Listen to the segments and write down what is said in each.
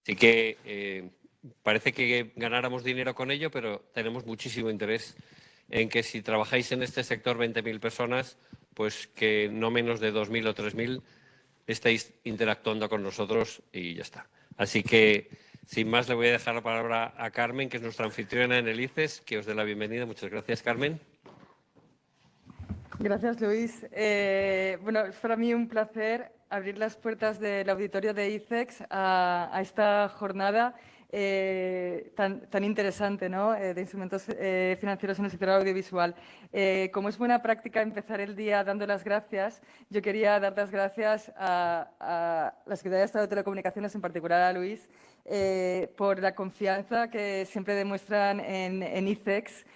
Así que parece que ganáramos dinero con ello, pero tenemos muchísimo interés en que si trabajáis en este sector 20.000 personas, pues que no menos de 2.000 o 3.000 estéis interactuando con nosotros y ya está. Así que, sin más, le voy a dejar la palabra a Carmen, que es nuestra anfitriona en el ICES, que os dé la bienvenida. Muchas gracias, Carmen. Gracias, Luis. Bueno, es para mí un placer abrir las puertas del auditorio de ICEX a esta jornada tan interesante, ¿no? De instrumentos financieros en el sector audiovisual. Como es buena práctica empezar el día dando las gracias, yo quería dar las gracias a la Secretaría de Estado de Telecomunicaciones, en particular a Luis, por la confianza que siempre demuestran en ICEX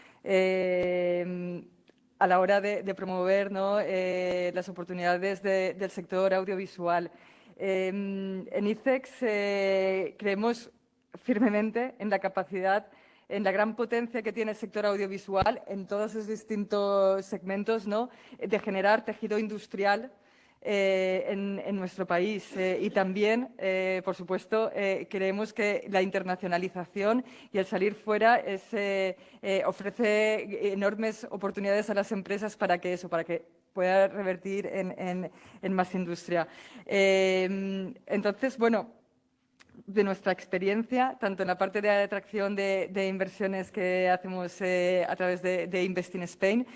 a la hora de promover, ¿no? Las oportunidades del sector audiovisual. En ICEX creemos firmemente en la capacidad, en la gran potencia que tiene el sector audiovisual en todos sus distintos segmentos, ¿no? De generar tejido industrial en nuestro país. Y también, por supuesto, creemos que la internacionalización y el salir fuera ofrece enormes oportunidades a las empresas para que pueda revertir en más industria. Entonces, bueno, de nuestra experiencia, tanto en la parte de atracción de inversiones que hacemos a través de Invest in Spain,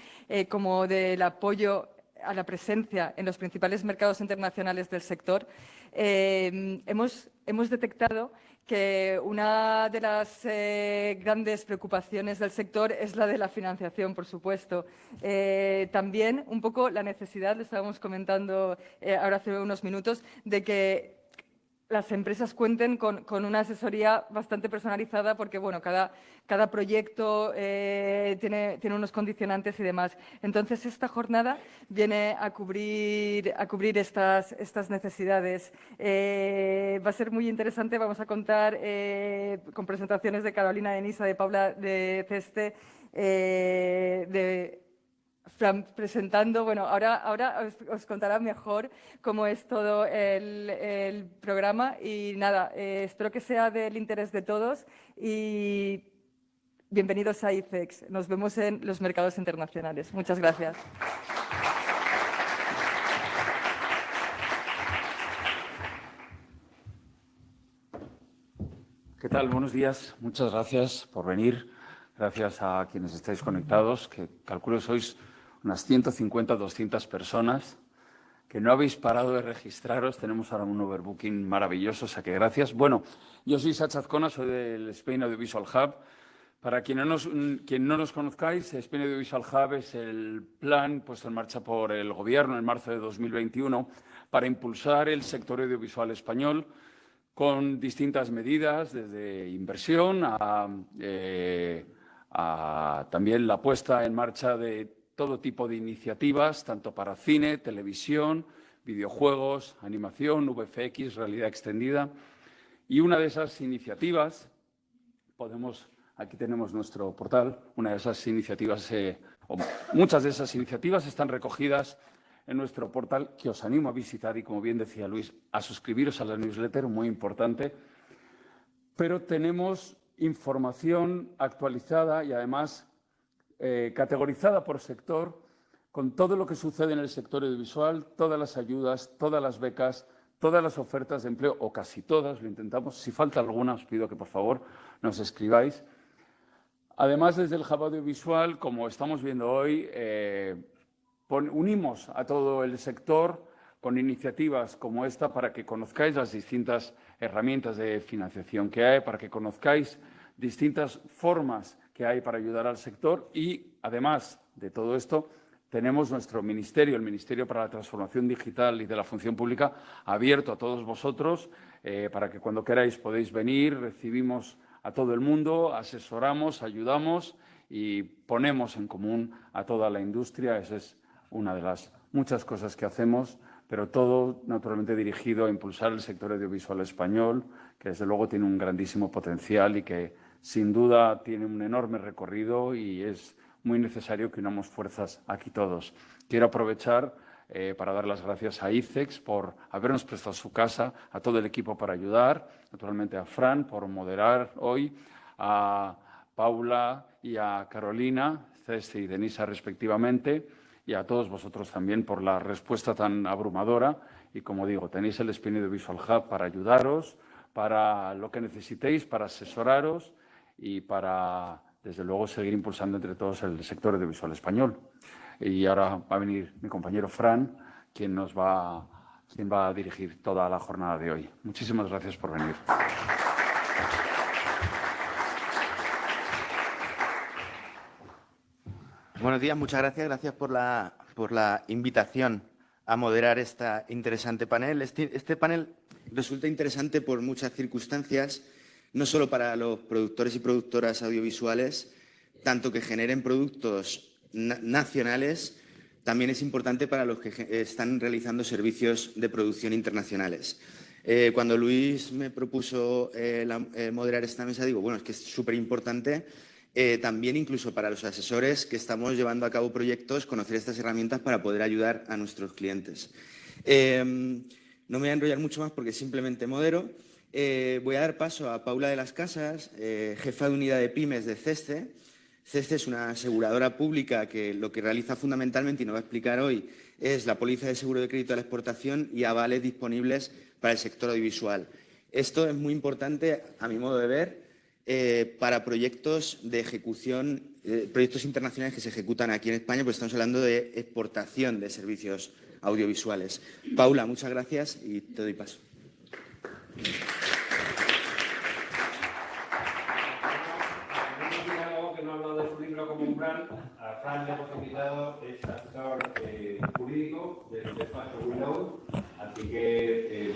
como del apoyo a la presencia en los principales mercados internacionales del sector, hemos detectado que una de las grandes preocupaciones del sector es la de la financiación, por supuesto. También un poco la necesidad, lo estábamos comentando ahora hace unos minutos, de que las empresas cuenten con una asesoría bastante personalizada porque, bueno, cada proyecto tiene unos condicionantes y demás. Entonces, esta jornada viene a cubrir estas necesidades. Va a ser muy interesante. Vamos a contar con presentaciones de Carolina de Nisa, de Paula de Ceste, presentando, bueno, ahora os contará mejor cómo es todo el programa y nada, espero que sea del interés de todos y bienvenidos a ICEX. Nos vemos en los mercados internacionales. Muchas gracias. ¿Qué tal? Buenos días. Muchas gracias por venir. Gracias a quienes estáis conectados, que calculo sois unas 150 o 200 personas que no habéis parado de registraros. Tenemos ahora un overbooking maravilloso, o sea que gracias. Bueno, yo soy Sacha Azcona, soy del Spain Audiovisual Hub. Para quien no nos conozcáis, Spain Audiovisual Hub es el plan puesto en marcha por el Gobierno en marzo de 2021 para impulsar el sector audiovisual español con distintas medidas, desde inversión a también la puesta en marcha de todo tipo de iniciativas, tanto para cine, televisión, videojuegos, animación, VFX, realidad extendida. Y una de esas iniciativas, aquí tenemos nuestro portal, una de esas iniciativas, o muchas de esas iniciativas están recogidas en nuestro portal, que os animo a visitar y, como bien decía Luis, a suscribiros a la newsletter, muy importante. Pero tenemos información actualizada y, además, categorizada por sector, con todo lo que sucede en el sector audiovisual, todas las ayudas, todas las becas, todas las ofertas de empleo, o casi todas, lo intentamos. Si falta alguna, os pido que, por favor, nos escribáis. Además, desde el Hub Audiovisual, como estamos viendo hoy, unimos a todo el sector con iniciativas como esta para que conozcáis las distintas herramientas de financiación que hay, para que conozcáis distintas formas que hay para ayudar al sector y, además de todo esto, tenemos nuestro ministerio, el Ministerio para la Transformación Digital y de la Función Pública, abierto a todos vosotros para que cuando queráis podéis venir. Recibimos a todo el mundo, asesoramos, ayudamos y ponemos en común a toda la industria. Esa es una de las muchas cosas que hacemos, pero todo naturalmente dirigido a impulsar el sector audiovisual español, que desde luego tiene un grandísimo potencial y que sin duda tiene un enorme recorrido y es muy necesario que unamos fuerzas aquí todos. Quiero aprovechar para dar las gracias a ICEX por habernos prestado su casa, a todo el equipo para ayudar, naturalmente a Fran por moderar hoy, a Paula y a Carolina, Ceste y Denisa respectivamente, y a todos vosotros también por la respuesta tan abrumadora. Y como digo, tenéis el Spain Audiovisual Hub para ayudaros, para lo que necesitéis, para asesoraros y para, desde luego, seguir impulsando entre todos el sector audiovisual español. Y ahora va a venir mi compañero Fran, quien va a dirigir toda la jornada de hoy. Muchísimas gracias por venir. Buenos días, muchas gracias. Gracias por la invitación a moderar este interesante panel. Este panel resulta interesante por muchas circunstancias, no solo para los productores y productoras audiovisuales, tanto que generen productos nacionales, también es importante para los que están realizando servicios de producción internacionales. Cuando Luis me propuso moderar esta mesa, digo, bueno, es que es súper importante también incluso para los asesores que estamos llevando a cabo proyectos, conocer estas herramientas para poder ayudar a nuestros clientes. No me voy a enrollar mucho más porque simplemente modero. Voy a dar paso a Paula de las Casas, jefa de unidad de pymes de CESCE. CESCE es una aseguradora pública que lo que realiza fundamentalmente, y nos va a explicar hoy, es la póliza de seguro de crédito a la exportación y avales disponibles para el sector audiovisual. Esto es muy importante, a mi modo de ver, para proyectos de ejecución, proyectos internacionales que se ejecutan aquí en España, pues estamos hablando de exportación de servicios audiovisuales. Paula, muchas gracias y te doy paso. Que no ha hablado de su libro como un plan. A Fran le hemos invitado, es asesor jurídico del despacho Windows, así que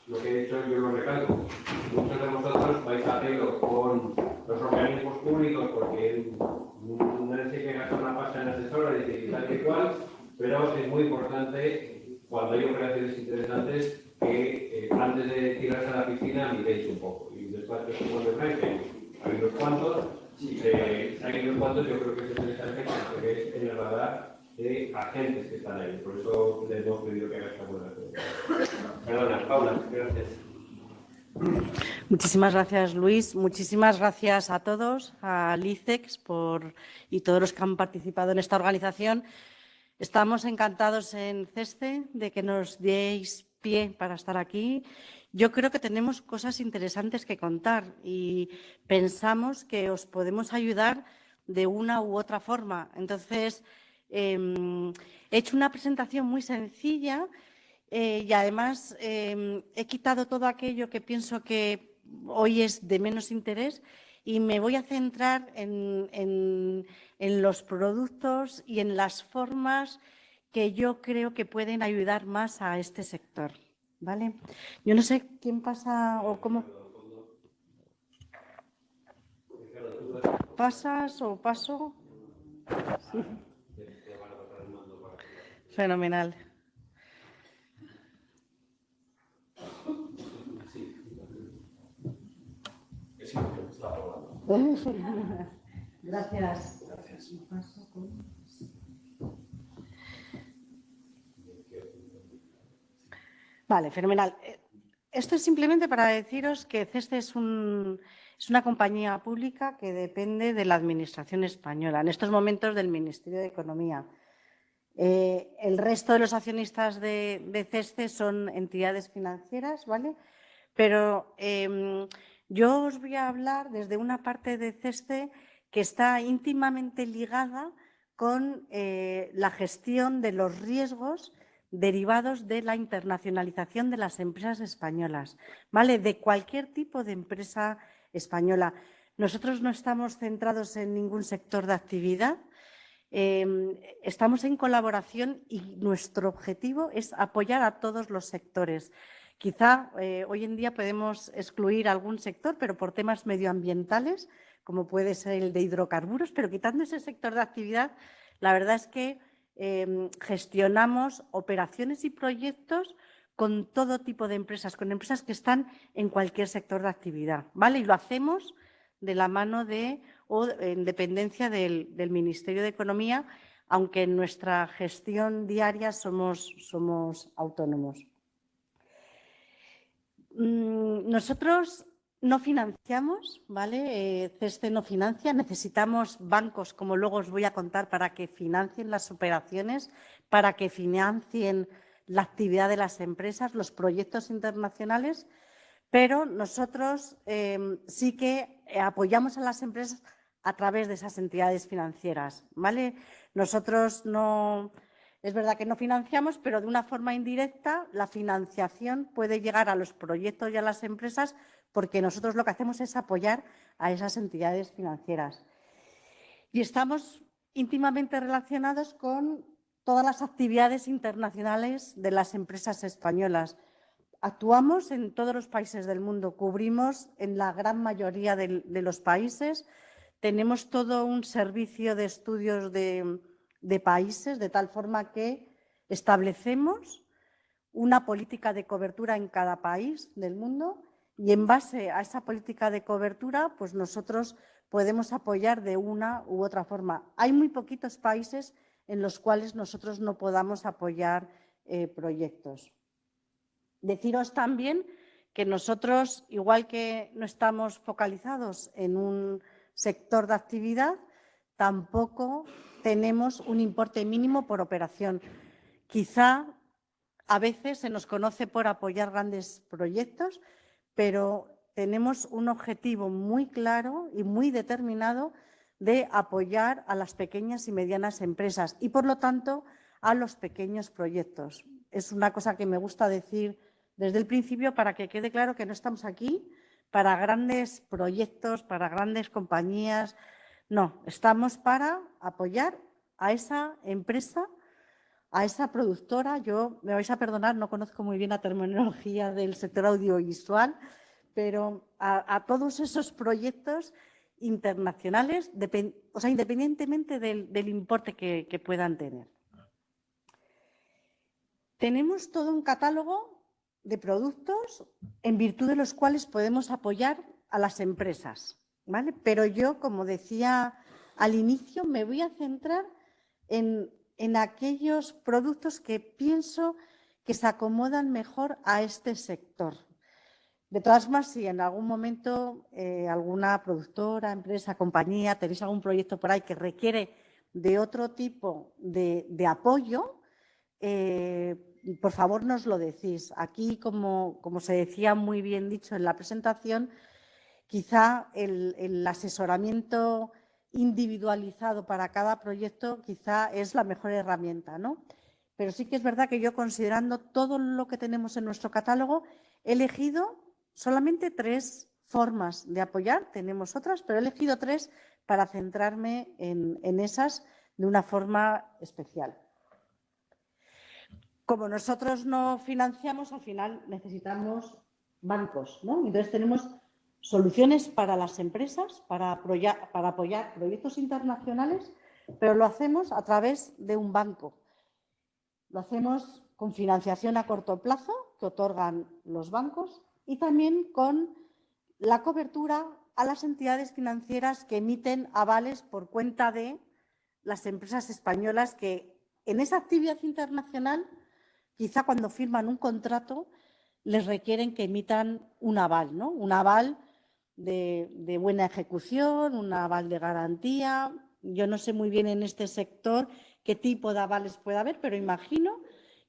lo que he hecho yo lo recalco. Muchos de vosotros vais a hacerlo con los organismos públicos porque no sé qué gastar una pasta en asesores y tal y cual, pero es muy importante cuando hay operaciones interesantes que antes de tirarse a la piscina miréis un poco. Y despachos como de Fran, que hay unos cuantos, hay unos cuantos, yo creo que es interesante porque es en el radar de agentes que están ahí. Por eso les hemos pedido que haga esta buena pregunta. Perdona, Paula, gracias. Muchísimas gracias, Luis. Muchísimas gracias a todos, al ICEX y todos los que han participado en esta organización. Estamos encantados en CESCE de que nos deis pie para estar aquí. Yo creo que tenemos cosas interesantes que contar y pensamos que os podemos ayudar de una u otra forma. Entonces, he hecho una presentación muy sencilla y además he quitado todo aquello que pienso que hoy es de menos interés y me voy a centrar en los productos y en las formas que yo creo que pueden ayudar más a este sector. ¿Vale? Yo no sé quién pasa o cómo. ¿Pasas o paso? Sí. Fenomenal. Gracias. Vale, fenomenal. Esto es simplemente para deciros que CESCE es una compañía pública que depende de la Administración española, en estos momentos del Ministerio de Economía. El resto de los accionistas de CESCE son entidades financieras, ¿vale? Pero yo os voy a hablar desde una parte de CESCE que está íntimamente ligada con la gestión de los riesgos derivados de la internacionalización de las empresas españolas, ¿vale? De cualquier tipo de empresa española. Nosotros no estamos centrados en ningún sector de actividad, estamos en colaboración y nuestro objetivo es apoyar a todos los sectores. Quizá hoy en día podemos excluir algún sector, pero por temas medioambientales, como puede ser el de hidrocarburos, pero quitando ese sector de actividad, la verdad es que gestionamos operaciones y proyectos con todo tipo de empresas, con empresas que están en cualquier sector de actividad, ¿vale? Y lo hacemos de la mano o en dependencia del Ministerio de Economía aunque en nuestra gestión diaria somos autónomos. Nosotros no financiamos, ¿vale? CESCE no financia, necesitamos bancos, como luego os voy a contar, para que financien las operaciones, para que financien la actividad de las empresas, los proyectos internacionales, pero nosotros sí que apoyamos a las empresas a través de esas entidades financieras, ¿vale? Nosotros no, es verdad que no financiamos, pero de una forma indirecta la financiación puede llegar a los proyectos y a las empresas porque nosotros lo que hacemos es apoyar a esas entidades financieras. Y estamos íntimamente relacionados con todas las actividades internacionales de las empresas españolas. Actuamos en todos los países del mundo, cubrimos en la gran mayoría de los países, tenemos todo un servicio de estudios de países, de tal forma que establecemos una política de cobertura en cada país del mundo y en base a esa política de cobertura, pues nosotros podemos apoyar de una u otra forma. Hay muy poquitos países en los cuales nosotros no podamos apoyar proyectos. Deciros también que nosotros, igual que no estamos focalizados en un sector de actividad, tampoco tenemos un importe mínimo por operación. Quizá a veces se nos conoce por apoyar grandes proyectos, pero tenemos un objetivo muy claro y muy determinado de apoyar a las pequeñas y medianas empresas y, por lo tanto, a los pequeños proyectos. Es una cosa que me gusta decir desde el principio para que quede claro que no estamos aquí para grandes proyectos, para grandes compañías. No, estamos para apoyar a esa empresa, a esa productora. Yo, me vais a perdonar, no conozco muy bien la terminología del sector audiovisual, pero a todos esos proyectos internacionales, o sea, independientemente del importe que puedan tener. Tenemos todo un catálogo de productos en virtud de los cuales podemos apoyar a las empresas, ¿vale? Pero yo, como decía al inicio, me voy a centrar en aquellos productos que pienso que se acomodan mejor a este sector. De todas formas, si en algún momento alguna productora, empresa, compañía, tenéis algún proyecto por ahí que requiere de otro tipo de apoyo, por favor nos lo decís. Aquí, como se decía muy bien dicho en la presentación, quizá el asesoramiento individualizado para cada proyecto quizá es la mejor herramienta, ¿no? Pero sí que es verdad que yo, considerando todo lo que tenemos en nuestro catálogo, he elegido solamente 3 formas de apoyar. Tenemos otras, pero he elegido 3 para centrarme en esas de una forma especial. Como nosotros no financiamos, al final necesitamos bancos, ¿no? Entonces tenemos soluciones para las empresas, para apoyar proyectos internacionales, pero lo hacemos a través de un banco. Lo hacemos con financiación a corto plazo que otorgan los bancos y también con la cobertura a las entidades financieras que emiten avales por cuenta de las empresas españolas que en esa actividad internacional, quizá cuando firman un contrato, les requieren que emitan un aval, ¿no? Un aval de buena ejecución, un aval de garantía. Yo no sé muy bien en este sector qué tipo de avales puede haber, pero imagino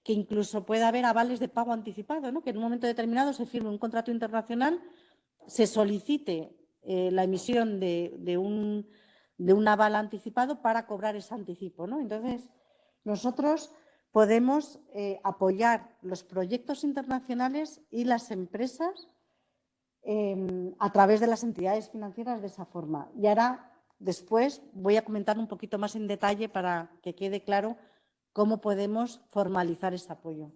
que incluso puede haber avales de pago anticipado, ¿no? Que en un momento determinado se firme un contrato internacional, se solicite la emisión de un aval anticipado para cobrar ese anticipo, ¿no? Entonces, nosotros podemos apoyar los proyectos internacionales y las empresas a través de las entidades financieras de esa forma. Y ahora, después, voy a comentar un poquito más en detalle para que quede claro cómo podemos formalizar ese apoyo.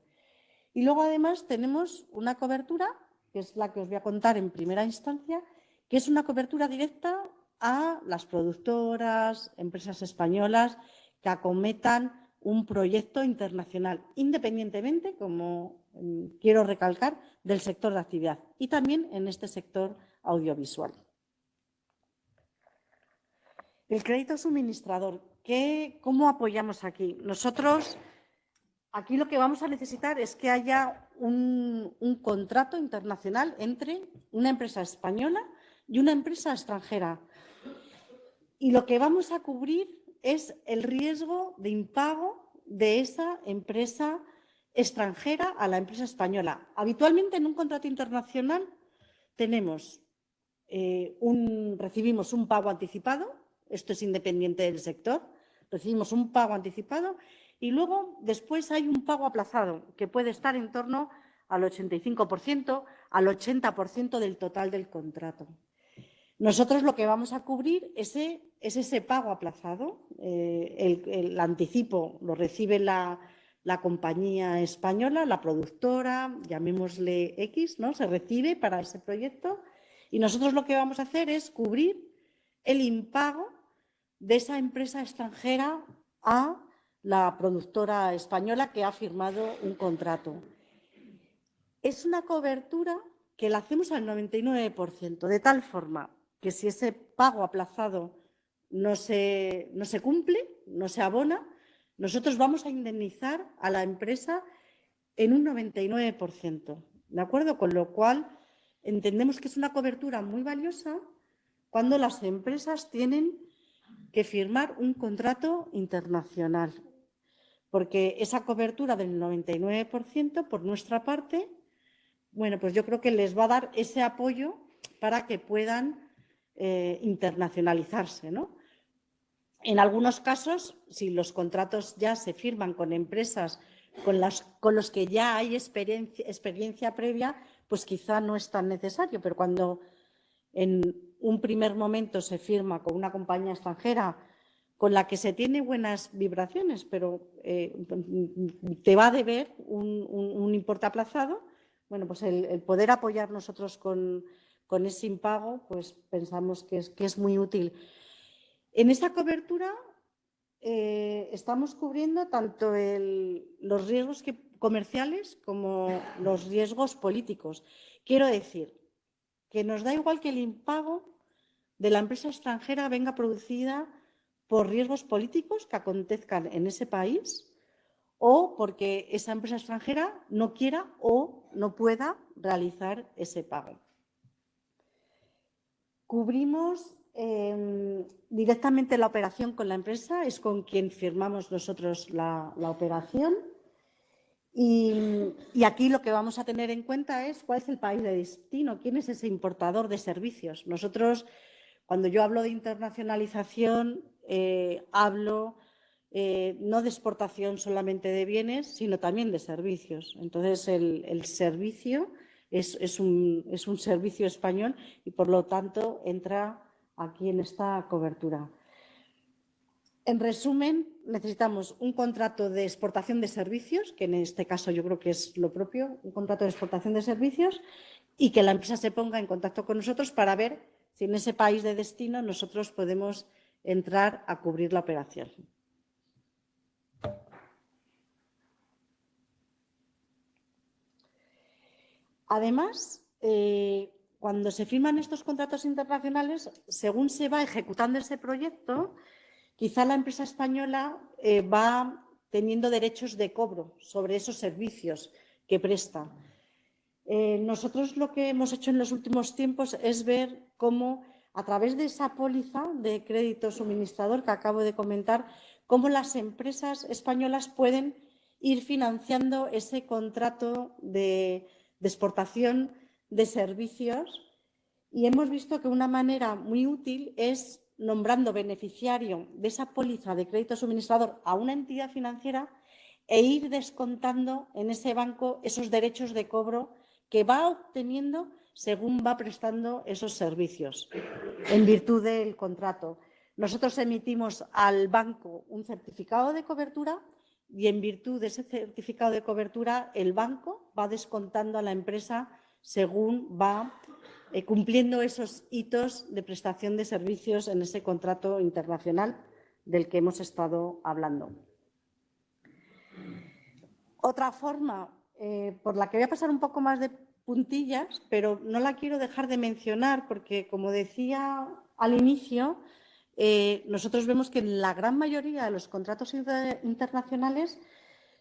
Y luego, además, tenemos una cobertura, que es la que os voy a contar en primera instancia, que es una cobertura directa a las productoras, empresas españolas que acometan un proyecto internacional, independientemente, como quiero recalcar, del sector de actividad y también en este sector audiovisual. El crédito suministrador. ¿cómo apoyamos aquí? Nosotros aquí lo que vamos a necesitar es que haya un contrato internacional entre una empresa española y una empresa extranjera. Y lo que vamos a cubrir es el riesgo de impago de esa empresa extranjera a la empresa española. Habitualmente en un contrato internacional recibimos un pago anticipado, esto es independiente del sector, recibimos un pago anticipado y luego después hay un pago aplazado que puede estar en torno al 85%, al 80% del total del contrato. Nosotros lo que vamos a cubrir es ese pago aplazado. El anticipo lo recibe la compañía española, la productora, llamémosle X, ¿no? Se recibe para ese proyecto y nosotros lo que vamos a hacer es cubrir el impago de esa empresa extranjera a la productora española que ha firmado un contrato. Es una cobertura que la hacemos al 99%, de tal forma que si ese pago aplazado no se cumple, no se abona, nosotros vamos a indemnizar a la empresa en un 99%, ¿de acuerdo? Con lo cual, entendemos que es una cobertura muy valiosa cuando las empresas tienen que firmar un contrato internacional, porque esa cobertura del 99% por nuestra parte, bueno, pues yo creo que les va a dar ese apoyo para que puedan internacionalizarse, ¿no? En algunos casos, si los contratos ya se firman con empresas con los que ya hay experiencia previa, pues quizá no es tan necesario, pero cuando en un primer momento se firma con una compañía extranjera con la que se tiene buenas vibraciones, pero te va a deber un importe aplazado, bueno, pues el poder apoyar nosotros con ese impago, pues pensamos que es muy útil. En esta cobertura estamos cubriendo tanto los riesgos comerciales como los riesgos políticos. Quiero decir que nos da igual que el impago de la empresa extranjera venga producida por riesgos políticos que acontezcan en ese país o porque esa empresa extranjera no quiera o no pueda realizar ese pago. Cubrimos directamente la operación con la empresa, es con quien firmamos nosotros la operación. Y aquí lo que vamos a tener en cuenta es cuál es el país de destino, quién es ese importador de servicios. Nosotros, cuando yo hablo de internacionalización, hablo no de exportación solamente de bienes, sino también de servicios. Entonces, el servicio es un servicio español y, por lo tanto, entra aquí en esta cobertura. En resumen, necesitamos un contrato de exportación de servicios, que en este caso yo creo que es lo propio, un contrato de exportación de servicios, y que la empresa se ponga en contacto con nosotros para ver si en ese país de destino nosotros podemos entrar a cubrir la operación. Además, cuando se firman estos contratos internacionales, según se va ejecutando ese proyecto, quizá la empresa española va teniendo derechos de cobro sobre esos servicios que presta. Nosotros lo que hemos hecho en los últimos tiempos es ver cómo, a través de esa póliza de crédito suministrador que acabo de comentar, cómo las empresas españolas pueden ir financiando ese contrato de exportación de servicios. Y hemos visto que una manera muy útil es nombrando beneficiario de esa póliza de crédito suministrador a una entidad financiera e ir descontando en ese banco esos derechos de cobro que va obteniendo según va prestando esos servicios en virtud del contrato. Nosotros emitimos al banco un certificado de cobertura y en virtud de ese certificado de cobertura el banco va descontando a la empresa según va cumpliendo esos hitos de prestación de servicios en ese contrato internacional del que hemos estado hablando. Otra forma por la que voy a pasar un poco más de puntillas, pero no la quiero dejar de mencionar porque, como decía al inicio, nosotros vemos que en la gran mayoría de los contratos internacionales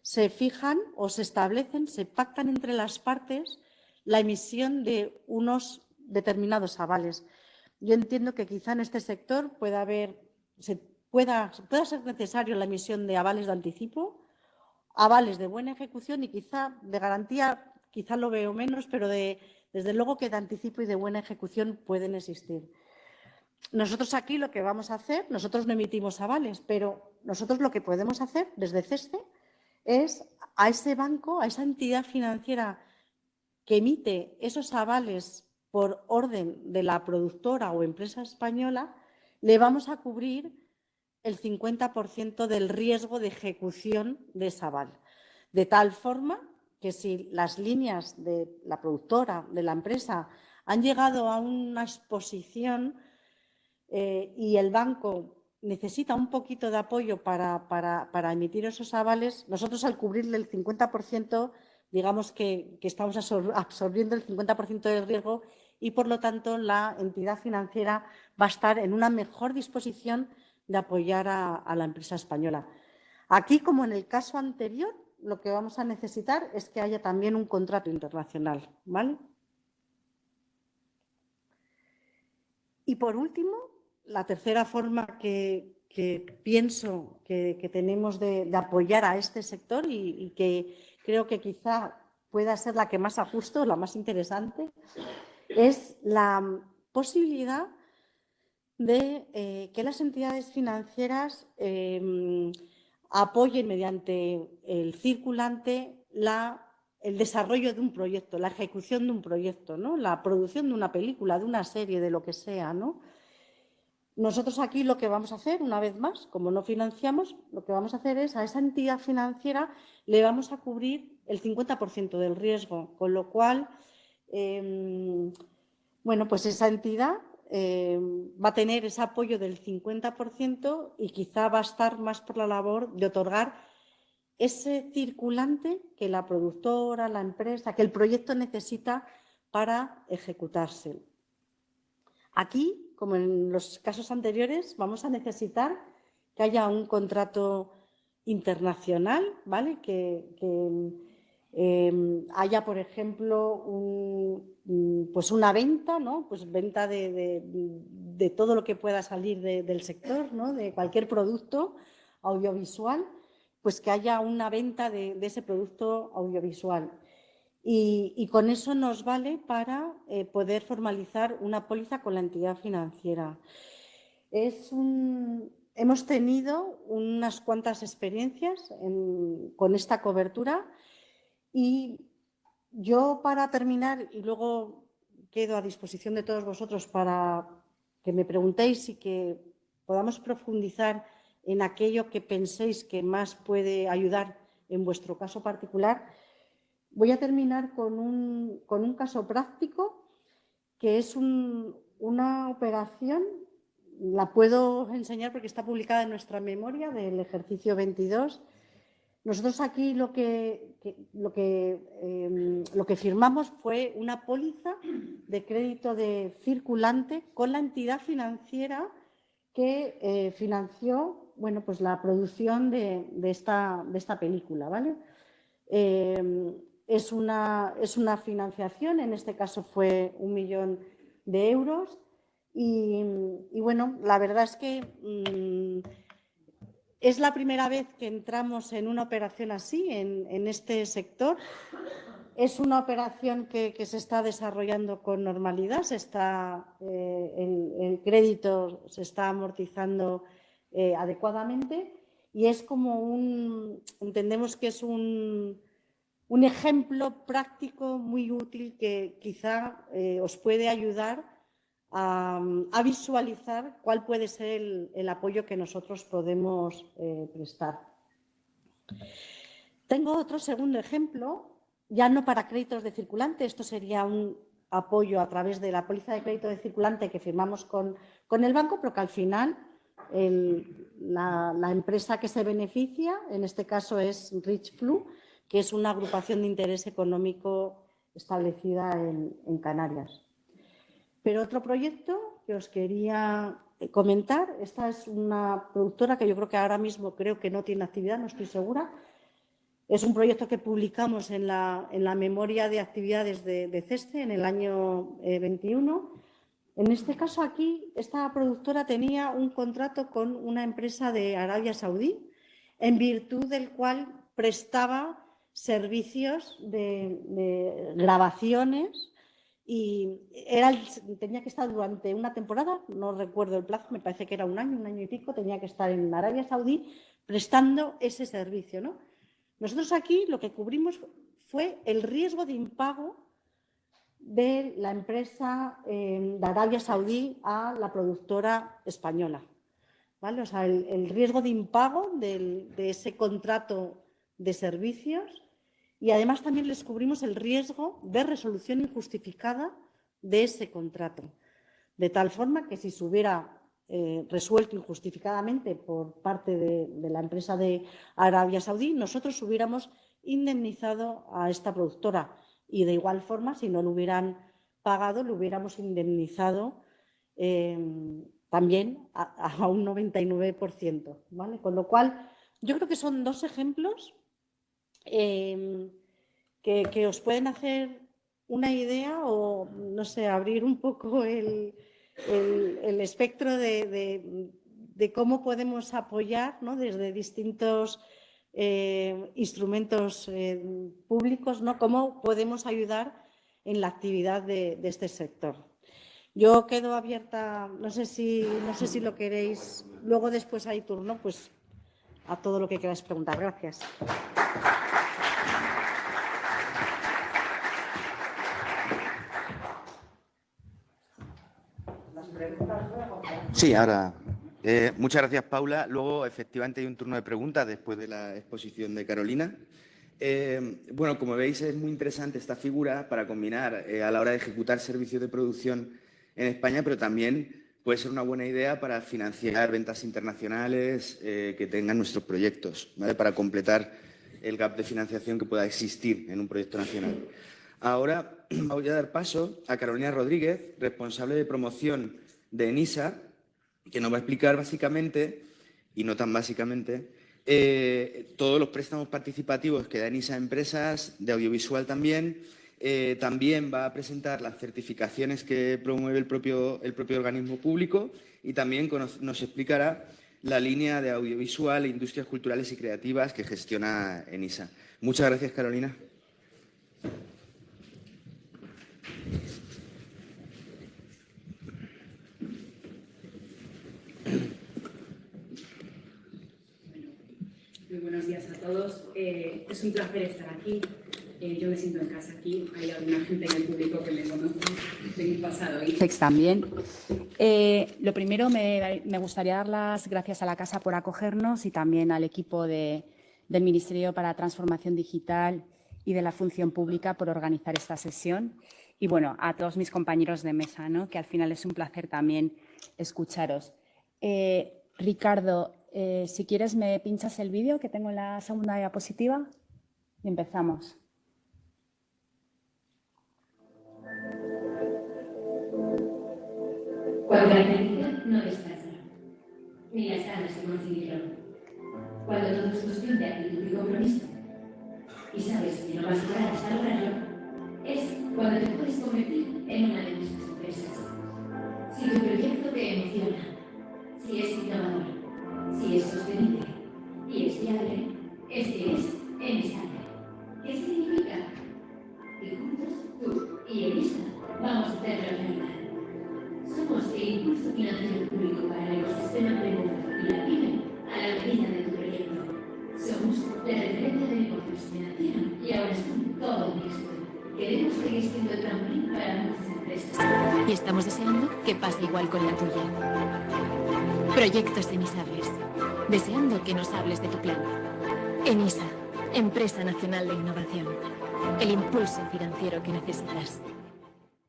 se fijan o se establecen, se pactan entre las partes la emisión de unos determinados avales. Yo entiendo que quizá en este sector pueda ser necesario la emisión de avales de anticipo, avales de buena ejecución y quizá de garantía, quizá lo veo menos, pero desde luego que de anticipo y de buena ejecución pueden existir. Nosotros aquí lo que vamos a hacer, nosotros no emitimos avales, pero nosotros lo que podemos hacer desde CESCE es a ese banco, a esa entidad financiera que emite esos avales por orden de la productora o empresa española, le vamos a cubrir el 50% del riesgo de ejecución de ese aval. De tal forma que si las líneas de la productora, de la empresa, han llegado a una exposición y el banco necesita un poquito de apoyo para emitir esos avales, nosotros al cubrirle el 50%, digamos que estamos absorbiendo el 50% del riesgo y, por lo tanto, la entidad financiera va a estar en una mejor disposición de apoyar a la empresa española. Aquí, como en el caso anterior, lo que vamos a necesitar es que haya también un contrato internacional, ¿vale? Y, por último, la tercera forma que pienso que tenemos de apoyar a este sector y que creo que quizá pueda ser la que más ajusto, la más interesante, es la posibilidad de que las entidades financieras apoyen mediante el circulante el desarrollo de un proyecto, la ejecución de un proyecto, ¿no? La producción de una película, de una serie, de lo que sea, ¿no? Nosotros aquí lo que vamos a hacer, una vez más, como no financiamos, lo que vamos a hacer es a esa entidad financiera le vamos a cubrir el 50% del riesgo, con lo cual, bueno, pues esa entidad va a tener ese apoyo del 50% y quizá va a estar más por la labor de otorgar ese circulante que la productora, la empresa, que el proyecto necesita para ejecutarse. Aquí, como en los casos anteriores, vamos a necesitar que haya un contrato internacional, ¿vale? Que haya, por ejemplo, pues una venta, ¿no? Pues venta de todo lo que pueda salir del sector, ¿no? De cualquier producto audiovisual, pues que haya una venta de ese producto audiovisual. Y con eso nos vale para poder formalizar una póliza con la entidad financiera. Hemos tenido unas cuantas experiencias con esta cobertura y yo, para terminar, y luego quedo a disposición de todos vosotros para que me preguntéis y que podamos profundizar en aquello que penséis que más puede ayudar en vuestro caso particular. Voy a terminar con un caso práctico que es una operación, la puedo enseñar porque está publicada en nuestra memoria del ejercicio 22. Nosotros aquí lo que firmamos fue una póliza de crédito de circulante con la entidad financiera que financió, bueno, pues la producción de esta película, ¿vale? Es una financiación, en este caso fue 1 millón de euros y bueno, la verdad es que es la primera vez que entramos en una operación así, en este sector. Es una operación que se está desarrollando con normalidad, el crédito se está amortizando adecuadamente y es como entendemos que es un ejemplo práctico muy útil que quizá os puede ayudar a visualizar cuál puede ser el apoyo que nosotros podemos prestar. Tengo otro segundo ejemplo, ya no para créditos de circulante, esto sería un apoyo a través de la póliza de crédito de circulante que firmamos con el banco, pero que al final la empresa que se beneficia, en este caso es Rich Flu, que es una agrupación de interés económico establecida en Canarias. Pero otro proyecto que os quería comentar. Esta es una productora que yo creo que ahora mismo no tiene actividad, no estoy segura. Es un proyecto que publicamos en la memoria de actividades de CESCE en el año 21. En este caso aquí, esta productora tenía un contrato con una empresa de Arabia Saudí, en virtud del cual prestaba servicios de grabaciones y tenía que estar durante una temporada, no recuerdo el plazo, me parece que era un año y pico, tenía que estar en Arabia Saudí prestando ese servicio, ¿no? Nosotros aquí lo que cubrimos fue el riesgo de impago de la empresa de Arabia Saudí a la productora española, ¿vale? O sea, el riesgo de impago de ese contrato de servicios, y además también les cubrimos el riesgo de resolución injustificada de ese contrato, de tal forma que si se hubiera resuelto injustificadamente por parte de la empresa de Arabia Saudí, nosotros hubiéramos indemnizado a esta productora y de igual forma, si no lo hubieran pagado, lo hubiéramos indemnizado también a un 99%, ¿vale? Con lo cual, yo creo que son dos ejemplos que os pueden hacer una idea o, no sé, abrir un poco el espectro de cómo podemos apoyar, ¿no? Desde distintos instrumentos públicos, ¿no? Cómo podemos ayudar en la actividad de este sector. Yo quedo abierta, no sé si lo queréis, luego después hay turno, pues a todo lo que queráis preguntar. Gracias. Sí, ahora. Muchas gracias, Paula. Luego, efectivamente, hay un turno de preguntas después de la exposición de Carolina. Bueno, como veis, es muy interesante esta figura para combinar a la hora de ejecutar servicios de producción en España, pero también puede ser una buena idea para financiar ventas internacionales que tengan nuestros proyectos, ¿vale? Para completar el gap de financiación que pueda existir en un proyecto nacional. Ahora voy a dar paso a Carolina Rodríguez, responsable de promoción de ENISA, que nos va a explicar básicamente, y no tan básicamente, todos los préstamos participativos que da ENISA a empresas, de audiovisual también. También va a presentar las certificaciones que promueve el propio organismo público y también nos explicará la línea de audiovisual e industrias culturales y creativas que gestiona ENISA. Muchas gracias, Carolina. Muy buenos días a todos. Es un placer estar aquí. Yo me siento en casa aquí. Hay alguna gente en el público que me conoce de mi pasado. IFEX también. Lo primero, me gustaría dar las gracias a la Casa por acogernos y también al equipo del Ministerio para Transformación Digital y de la Función Pública por organizar esta sesión. Y, bueno, a todos mis compañeros de mesa, ¿no? Que al final es un placer también escucharos. Ricardo, si quieres me pinchas el vídeo que tengo en la segunda diapositiva y empezamos. Cuando la tradición no descansa, ni las ganas de conseguirlo. Cuando todo es cuestión de actitud y compromiso, y sabes que no vas a parar hasta lograrlo, es cuando te puedes convertir en una de nuestras empresas. Si tu proyecto te emociona, si es innovador, si es sostenible y es viable, este es ENISA. ¿Qué significa? Que juntos, tú y ENISA, vamos a hacerlo realidad. Somos el impulso financiero público para el ecosistema emprendedor y la pyme a la medida de tu proyecto. Somos la referencia de negocios financieros y ahora son todo mixto. Queremos seguir siendo el trampolín para muchas empresas. Y estamos deseando que pase igual con la tuya. Proyectos enisables. Deseando que nos hables de tu plan. ENISA, Empresa Nacional de Innovación. El impulso financiero que necesitas.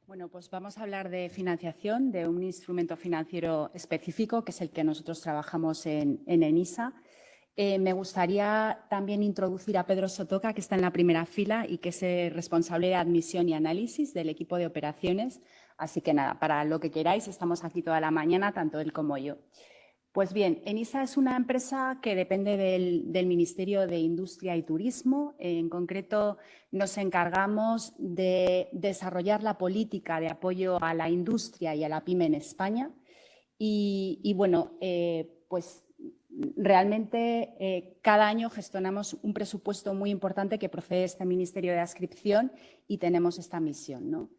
Bueno, pues vamos a hablar de financiación, de un instrumento financiero específico, que es el que nosotros trabajamos en ENISA. Me gustaría también introducir a Pedro Sotoca, que está en la primera fila y que es responsable de admisión y análisis del equipo de operaciones, Así que nada, para lo que queráis, estamos aquí toda la mañana, tanto él como yo. Pues bien, Enisa es una empresa que depende del Ministerio de Industria y Turismo. En concreto, nos encargamos de desarrollar la política de apoyo a la industria y a la pyme en España. Y bueno, pues realmente cada año gestionamos un presupuesto muy importante que procede de este Ministerio de Adscripción y tenemos esta misión, ¿no?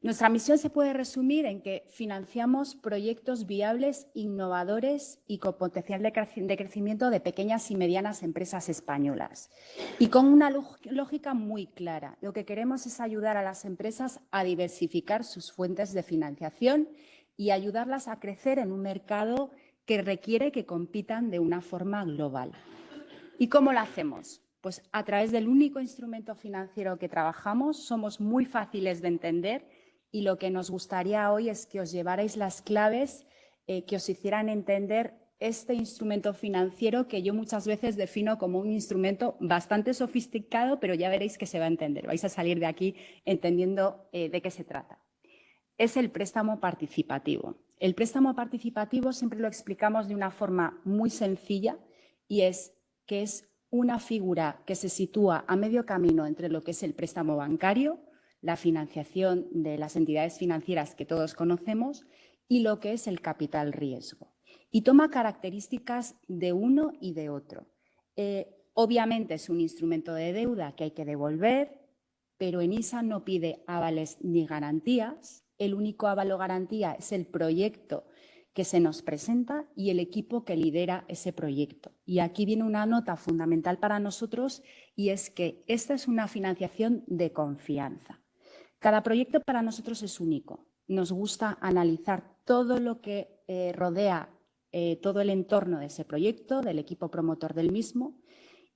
Nuestra misión se puede resumir en que financiamos proyectos viables, innovadores y con potencial de crecimiento de pequeñas y medianas empresas españolas. Y con una lógica muy clara. Lo que queremos es ayudar a las empresas a diversificar sus fuentes de financiación y ayudarlas a crecer en un mercado que requiere que compitan de una forma global. ¿Y cómo lo hacemos? Pues a través del único instrumento financiero que trabajamos, somos muy fáciles de entender. Y lo que nos gustaría hoy es que os llevarais las claves que os hicieran entender este instrumento financiero que yo muchas veces defino como un instrumento bastante sofisticado, pero ya veréis que se va a entender. Vais a salir de aquí entendiendo de qué se trata. Es el préstamo participativo. El préstamo participativo siempre lo explicamos de una forma muy sencilla y es que es una figura que se sitúa a medio camino entre lo que es el préstamo bancario, la financiación de las entidades financieras que todos conocemos y lo que es el capital riesgo. Y toma características de uno y de otro. Obviamente es un instrumento de deuda que hay que devolver, pero Enisa no pide avales ni garantías. El único aval o garantía es el proyecto que se nos presenta y el equipo que lidera ese proyecto. Y aquí viene una nota fundamental para nosotros y es que esta es una financiación de confianza. Cada proyecto para nosotros es único. Nos gusta analizar todo lo que rodea todo el entorno de ese proyecto, del equipo promotor del mismo,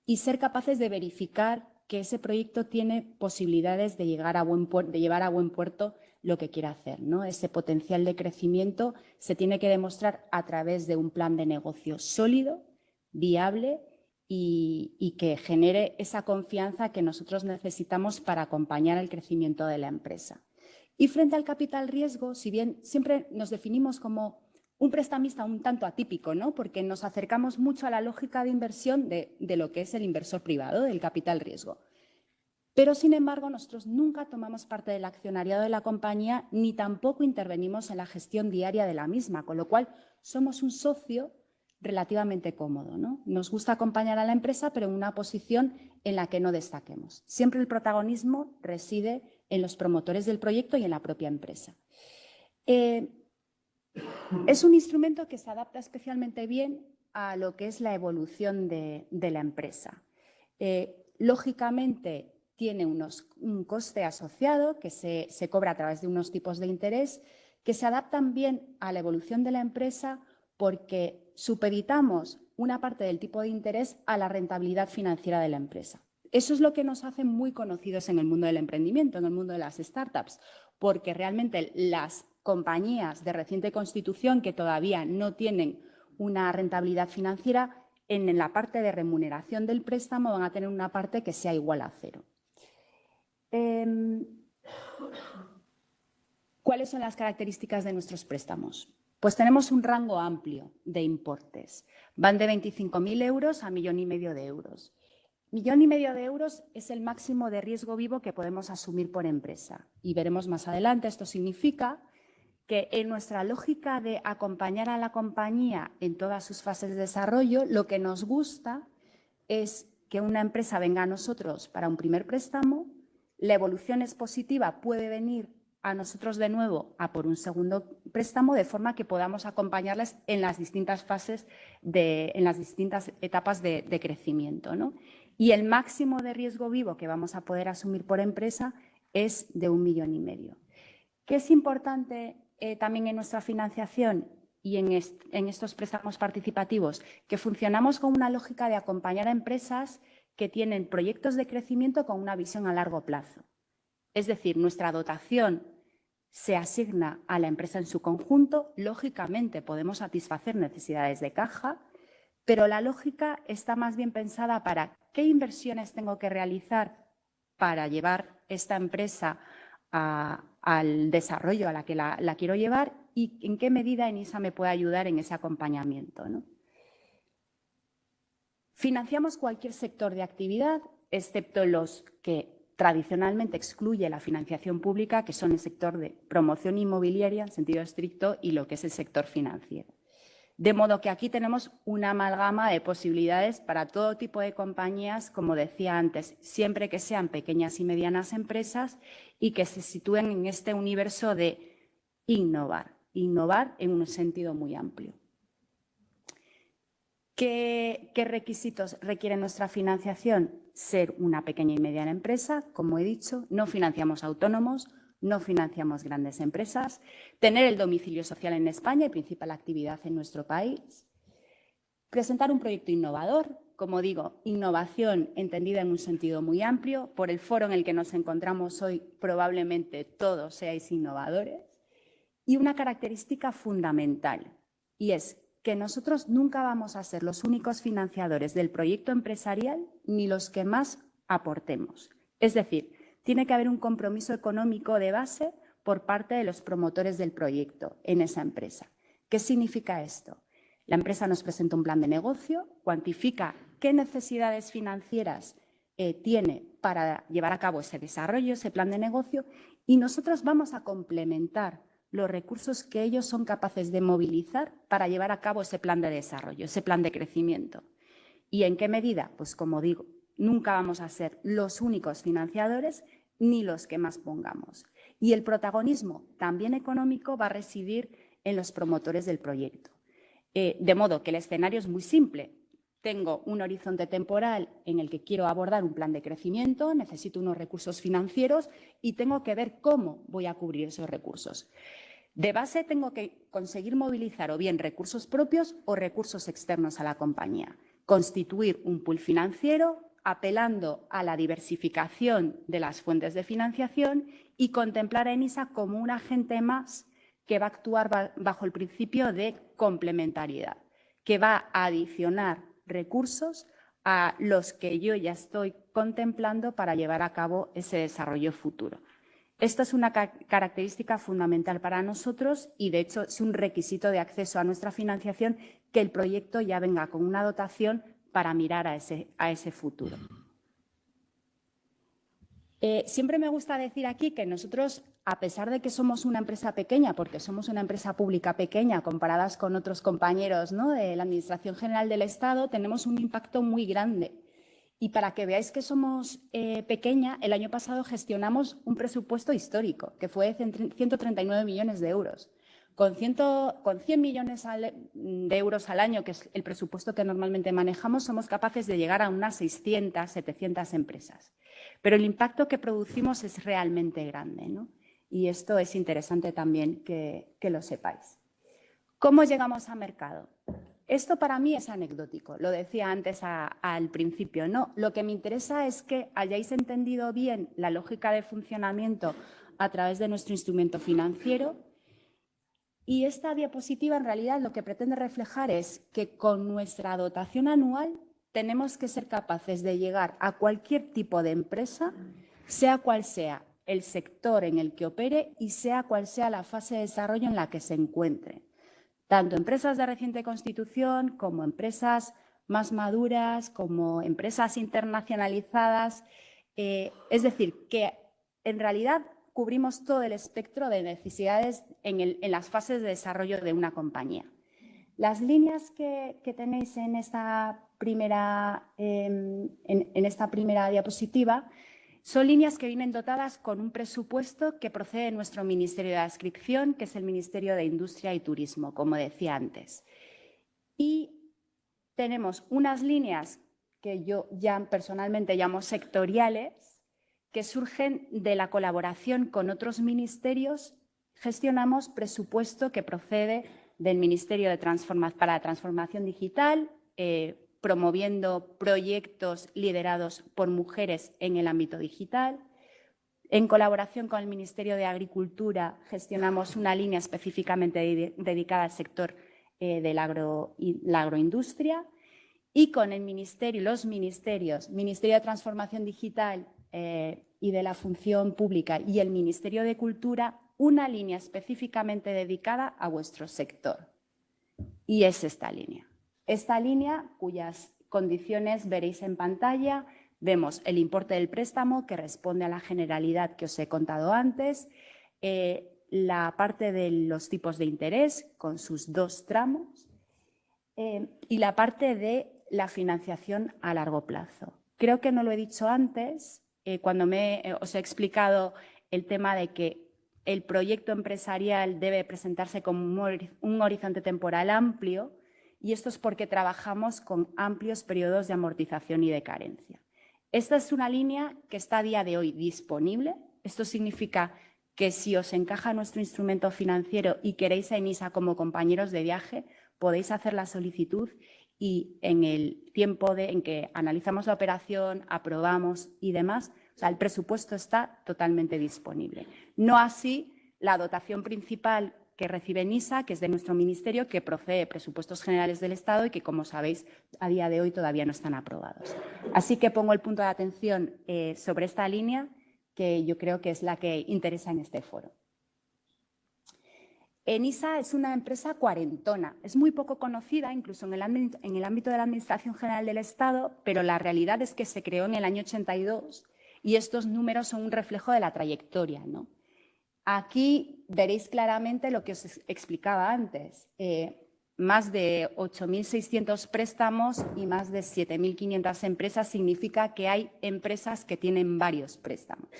y ser capaces de verificar que ese proyecto tiene posibilidades de llevar a buen puerto lo que quiere hacer, ¿no? Ese potencial de crecimiento se tiene que demostrar a través de un plan de negocio sólido, viable y que genere esa confianza que nosotros necesitamos para acompañar el crecimiento de la empresa. Y frente al capital riesgo, si bien siempre nos definimos como un prestamista un tanto atípico, ¿no? Porque nos acercamos mucho a la lógica de inversión de lo que es el inversor privado, del capital riesgo. Pero, sin embargo, nosotros nunca tomamos parte del accionariado de la compañía ni tampoco intervenimos en la gestión diaria de la misma, con lo cual somos un socio relativamente cómodo, ¿no? Nos gusta acompañar a la empresa, pero en una posición en la que no destaquemos. Siempre el protagonismo reside en los promotores del proyecto y en la propia empresa. Es un instrumento que se adapta especialmente bien a lo que es la evolución de la empresa. Lógicamente, tiene un coste asociado que se cobra a través de unos tipos de interés que se adaptan bien a la evolución de la empresa porque supeditamos una parte del tipo de interés a la rentabilidad financiera de la empresa. Eso es lo que nos hace muy conocidos en el mundo del emprendimiento, en el mundo de las startups, porque realmente las compañías de reciente constitución que todavía no tienen una rentabilidad financiera, en la parte de remuneración del préstamo van a tener una parte que sea igual a cero. ¿Cuáles son las características de nuestros préstamos? Pues tenemos un rango amplio de importes. Van de 25.000 euros a 1,5 millones de euros. 1,5 millones de euros es el máximo de riesgo vivo que podemos asumir por empresa. Y veremos más adelante, esto significa que en nuestra lógica de acompañar a la compañía en todas sus fases de desarrollo, lo que nos gusta es que una empresa venga a nosotros para un primer préstamo, la evolución es positiva, puede venir a nosotros de nuevo a por un segundo préstamo, de forma que podamos acompañarles en las distintas fases, en las distintas etapas de crecimiento, ¿no? Y el máximo de riesgo vivo que vamos a poder asumir por empresa es de 1,5 millones. ¿Qué es importante también en nuestra financiación y en estos préstamos participativos? Que funcionamos con una lógica de acompañar a empresas que tienen proyectos de crecimiento con una visión a largo plazo. Es decir, nuestra dotación se asigna a la empresa en su conjunto. Lógicamente, podemos satisfacer necesidades de caja, pero la lógica está más bien pensada para qué inversiones tengo que realizar para llevar esta empresa a al desarrollo a la que la quiero llevar y en qué medida ENISA me puede ayudar en ese acompañamiento, ¿no? Financiamos cualquier sector de actividad, excepto los que tradicionalmente excluye la financiación pública, que son el sector de promoción inmobiliaria en sentido estricto y lo que es el sector financiero. De modo que aquí tenemos una amalgama de posibilidades para todo tipo de compañías, como decía antes, siempre que sean pequeñas y medianas empresas y que se sitúen en este universo de innovar en un sentido muy amplio. ¿Qué requisitos requiere nuestra financiación? Ser una pequeña y mediana empresa, como he dicho, no financiamos autónomos, no financiamos grandes empresas, tener el domicilio social en España y principal actividad en nuestro país, presentar un proyecto innovador, como digo, innovación entendida en un sentido muy amplio, por el foro en el que nos encontramos hoy probablemente todos seáis innovadores, y una característica fundamental, y es que nosotros nunca vamos a ser los únicos financiadores del proyecto empresarial ni los que más aportemos. Es decir, tiene que haber un compromiso económico de base por parte de los promotores del proyecto en esa empresa. ¿Qué significa esto? La empresa nos presenta un plan de negocio, cuantifica qué necesidades financieras tiene para llevar a cabo ese desarrollo, ese plan de negocio, y nosotros vamos a complementar los recursos que ellos son capaces de movilizar para llevar a cabo ese plan de desarrollo, ese plan de crecimiento. ¿Y en qué medida? Pues como digo, nunca vamos a ser los únicos financiadores ni los que más pongamos. Y el protagonismo, también económico, va a residir en los promotores del proyecto. De modo que el escenario es muy simple. Tengo un horizonte temporal en el que quiero abordar un plan de crecimiento, necesito unos recursos financieros y tengo que ver cómo voy a cubrir esos recursos. De base tengo que conseguir movilizar o bien recursos propios o recursos externos a la compañía. Constituir un pool financiero, apelando a la diversificación de las fuentes de financiación y contemplar a ENISA como un agente más que va a actuar bajo el principio de complementariedad, que va a adicionar recursos a los que yo ya estoy contemplando para llevar a cabo ese desarrollo futuro. Esto es una característica fundamental para nosotros y, de hecho, es un requisito de acceso a nuestra financiación que el proyecto ya venga con una dotación para mirar a ese futuro. Siempre me gusta decir aquí que nosotros, a pesar de que somos una empresa pequeña, porque somos una empresa pública pequeña comparadas con otros compañeros, ¿no?, de la Administración General del Estado, tenemos un impacto muy grande. Y para que veáis que somos pequeña, el año pasado gestionamos un presupuesto histórico, que fue de 139 millones de euros. Con 100 millones de euros al año, que es el presupuesto que normalmente manejamos, somos capaces de llegar a unas 600, 700 empresas. Pero el impacto que producimos es realmente grande, ¿no? Y esto es interesante también que lo sepáis. ¿Cómo llegamos al mercado? Esto para mí es anecdótico, lo decía antes al principio, ¿no? Lo que me interesa es que hayáis entendido bien la lógica de funcionamiento a través de nuestro instrumento financiero. Y esta diapositiva en realidad lo que pretende reflejar es que con nuestra dotación anual tenemos que ser capaces de llegar a cualquier tipo de empresa, sea cual sea el sector en el que opere y sea cual sea la fase de desarrollo en la que se encuentre. Tanto empresas de reciente constitución como empresas más maduras, como empresas internacionalizadas. Es decir, que en realidad cubrimos todo el espectro de necesidades en las fases de desarrollo de una compañía. Las líneas que tenéis en esta primera diapositiva son líneas que vienen dotadas con un presupuesto que procede de nuestro Ministerio de Adscripción, que es el Ministerio de Industria y Turismo, como decía antes. Y tenemos unas líneas que yo ya personalmente llamo sectoriales, que surgen de la colaboración con otros ministerios. Gestionamos presupuesto que procede del Ministerio para la Transformación Digital, promoviendo proyectos liderados por mujeres en el ámbito digital. En colaboración con el Ministerio de Agricultura gestionamos una línea específicamente dedicada al sector de la agroindustria. Y con el Ministerio, los ministerios, Ministerio de Transformación Digital, y de la Función Pública y el Ministerio de Cultura una línea específicamente dedicada a vuestro sector. Y es esta línea cuyas condiciones veréis en pantalla. Vemos el importe del préstamo, que responde a la generalidad que os he contado antes, la parte de los tipos de interés con sus 2 tramos y la parte de la financiación a largo plazo. Creo que no lo he dicho antes, cuando os he explicado el tema de que el proyecto empresarial debe presentarse con un horizonte temporal amplio, y esto es porque trabajamos con amplios periodos de amortización y de carencia. Esta es una línea que está a día de hoy disponible. Esto significa que si os encaja nuestro instrumento financiero y queréis a ENISA como compañeros de viaje, podéis hacer la solicitud y en el tiempo en que analizamos la operación, aprobamos y demás, o sea, el presupuesto está totalmente disponible. No así la dotación principal que recibe ENISA, que es de nuestro ministerio, que procede de presupuestos generales del Estado y que, como sabéis, a día de hoy todavía no están aprobados. Así que pongo el punto de atención sobre esta línea, que yo creo que es la que interesa en este foro. ENISA es una empresa cuarentona, es muy poco conocida, incluso en el ámbito de la Administración General del Estado, pero la realidad es que se creó en el año 82 y estos números son un reflejo de la trayectoria, ¿no? Aquí veréis claramente lo que os explicaba antes, más de 8.600 préstamos y más de 7.500 empresas, significa que hay empresas que tienen varios préstamos.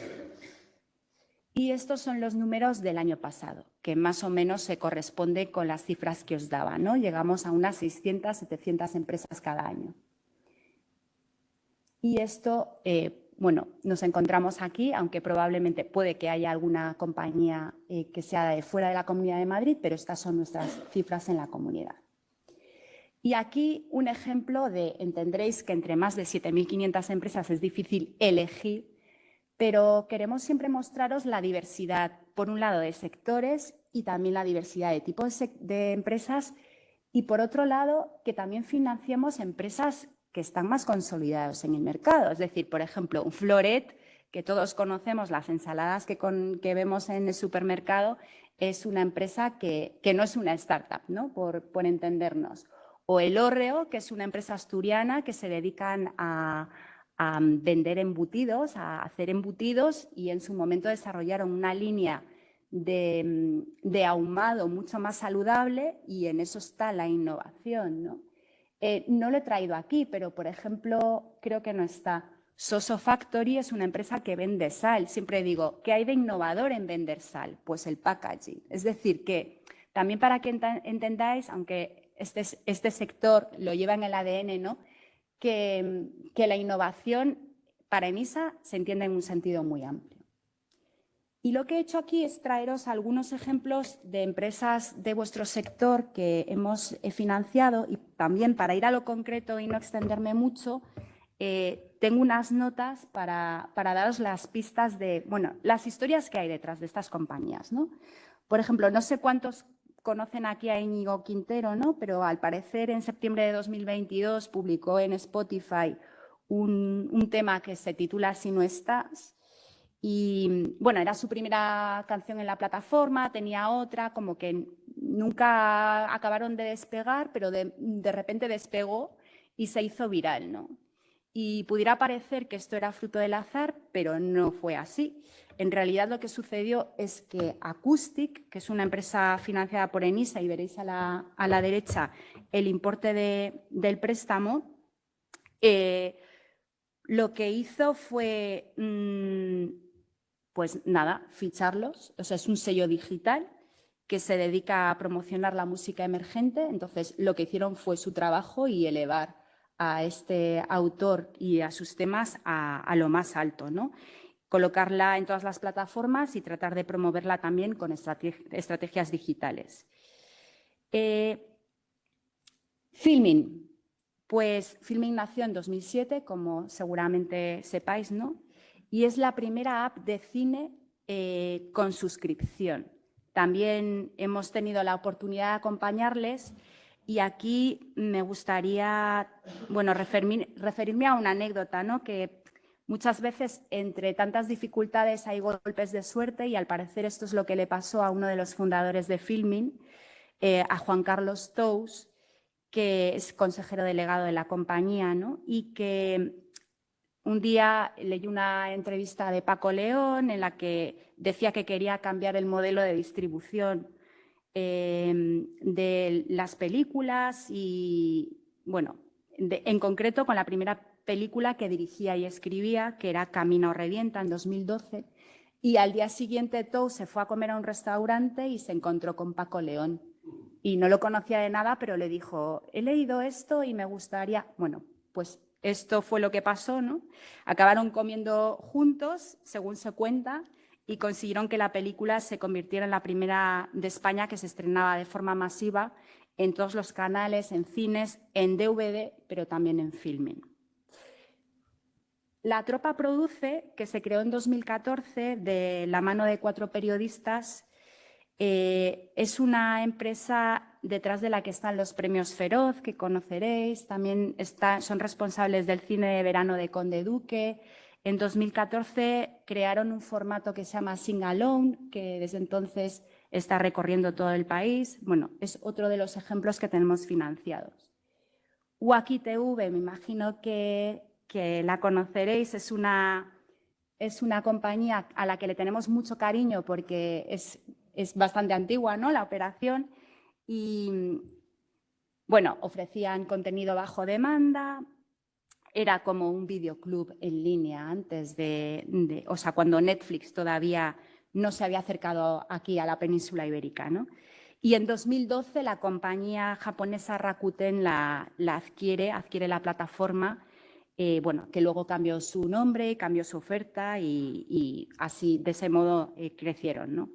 Y estos son los números del año pasado, que más o menos se corresponde con las cifras que os daba, ¿no? Llegamos a unas 600, 700 empresas cada año. Y esto, bueno, nos encontramos aquí, aunque probablemente puede que haya alguna compañía que sea de fuera de la Comunidad de Madrid, pero estas son nuestras cifras en la comunidad. Y aquí un ejemplo de, entenderéis que entre más de 7.500 empresas es difícil elegir, pero queremos siempre mostraros la diversidad, por un lado, de sectores y también la diversidad de tipos de empresas, y por otro lado, que también financiemos empresas que están más consolidadas en el mercado. Es decir, por ejemplo, un Floret, que todos conocemos, las ensaladas que vemos en el supermercado, es una empresa que no es una startup, ¿no? Por entendernos. O el Hórreo, que es una empresa asturiana que se dedican a vender embutidos, a hacer embutidos, y en su momento desarrollaron una línea de ahumado mucho más saludable, y en eso está la innovación, ¿no? No lo he traído aquí, pero por ejemplo, creo que no está. Soso Factory es una empresa que vende sal. Siempre digo, ¿qué hay de innovador en vender sal? Pues el packaging. Es decir, que también para que entendáis, aunque este sector lo lleva en el ADN, ¿no? Que la innovación para ENISA se entiende en un sentido muy amplio. Y lo que he hecho aquí es traeros algunos ejemplos de empresas de vuestro sector que hemos financiado, y también, para ir a lo concreto y no extenderme mucho, tengo unas notas para daros las pistas de, bueno, las historias que hay detrás de estas compañías, ¿no? Por ejemplo, no sé cuántos conocen aquí a Íñigo Quintero, ¿no? Pero al parecer en septiembre de 2022 publicó en Spotify un tema que se titula Si no estás. Y bueno, era su primera canción en la plataforma, tenía otra, como que nunca acabaron de despegar, pero de repente despegó y se hizo viral, ¿no? Y pudiera parecer que esto era fruto del azar, pero no fue así. En realidad lo que sucedió es que Acoustic, que es una empresa financiada por ENISA, y veréis a la derecha el importe del préstamo, lo que hizo fue, pues nada, ficharlos. O sea, es un sello digital que se dedica a promocionar la música emergente. Entonces, lo que hicieron fue su trabajo y elevar a este autor y a sus temas a lo más alto, ¿no? Colocarla en todas las plataformas y tratar de promoverla también con estrategias digitales. Filming. Pues Filming nació en 2007, como seguramente sepáis, ¿no? Y es la primera app de cine con suscripción. También hemos tenido la oportunidad de acompañarles, y aquí me gustaría, bueno, referirme a una anécdota, ¿no? Que Muchas veces, entre tantas dificultades, hay golpes de suerte y al parecer esto es lo que le pasó a uno de los fundadores de Filmin, a Juan Carlos Tous, que es consejero delegado de la compañía, ¿no? Y que un día leí una entrevista de Paco León en la que decía que quería cambiar el modelo de distribución de las películas y, bueno, en concreto con la primera película que dirigía y escribía, que era Camina o revienta, en 2012, y al día siguiente Tous se fue a comer a un restaurante y se encontró con Paco León. Y no lo conocía de nada, pero le dijo, he leído esto y me gustaría… Bueno, pues esto fue lo que pasó, ¿no? Acabaron comiendo juntos, según se cuenta, y consiguieron que la película se convirtiera en la primera de España que se estrenaba de forma masiva en todos los canales, en cines, en DVD, pero también en Filmin. La Tropa Produce, que se creó en 2014 de la mano de 4 periodistas, es una empresa detrás de la que están los premios Feroz, que conoceréis. También son responsables del cine de verano de Conde Duque. En 2014 crearon un formato que se llama Sing Alone, que desde entonces está recorriendo todo el país. Bueno, es otro de los ejemplos que tenemos financiados. Waki TV, me imagino que la conoceréis, es una compañía a la que le tenemos mucho cariño porque es bastante antigua, ¿no?, la operación, y bueno, ofrecían contenido bajo demanda, era como un videoclub en línea antes o sea, cuando Netflix todavía no se había acercado aquí a la península ibérica, ¿no? Y en 2012 la compañía japonesa Rakuten la adquiere la plataforma, bueno, que luego cambió su nombre, cambió su oferta y así, de ese modo, crecieron, ¿no?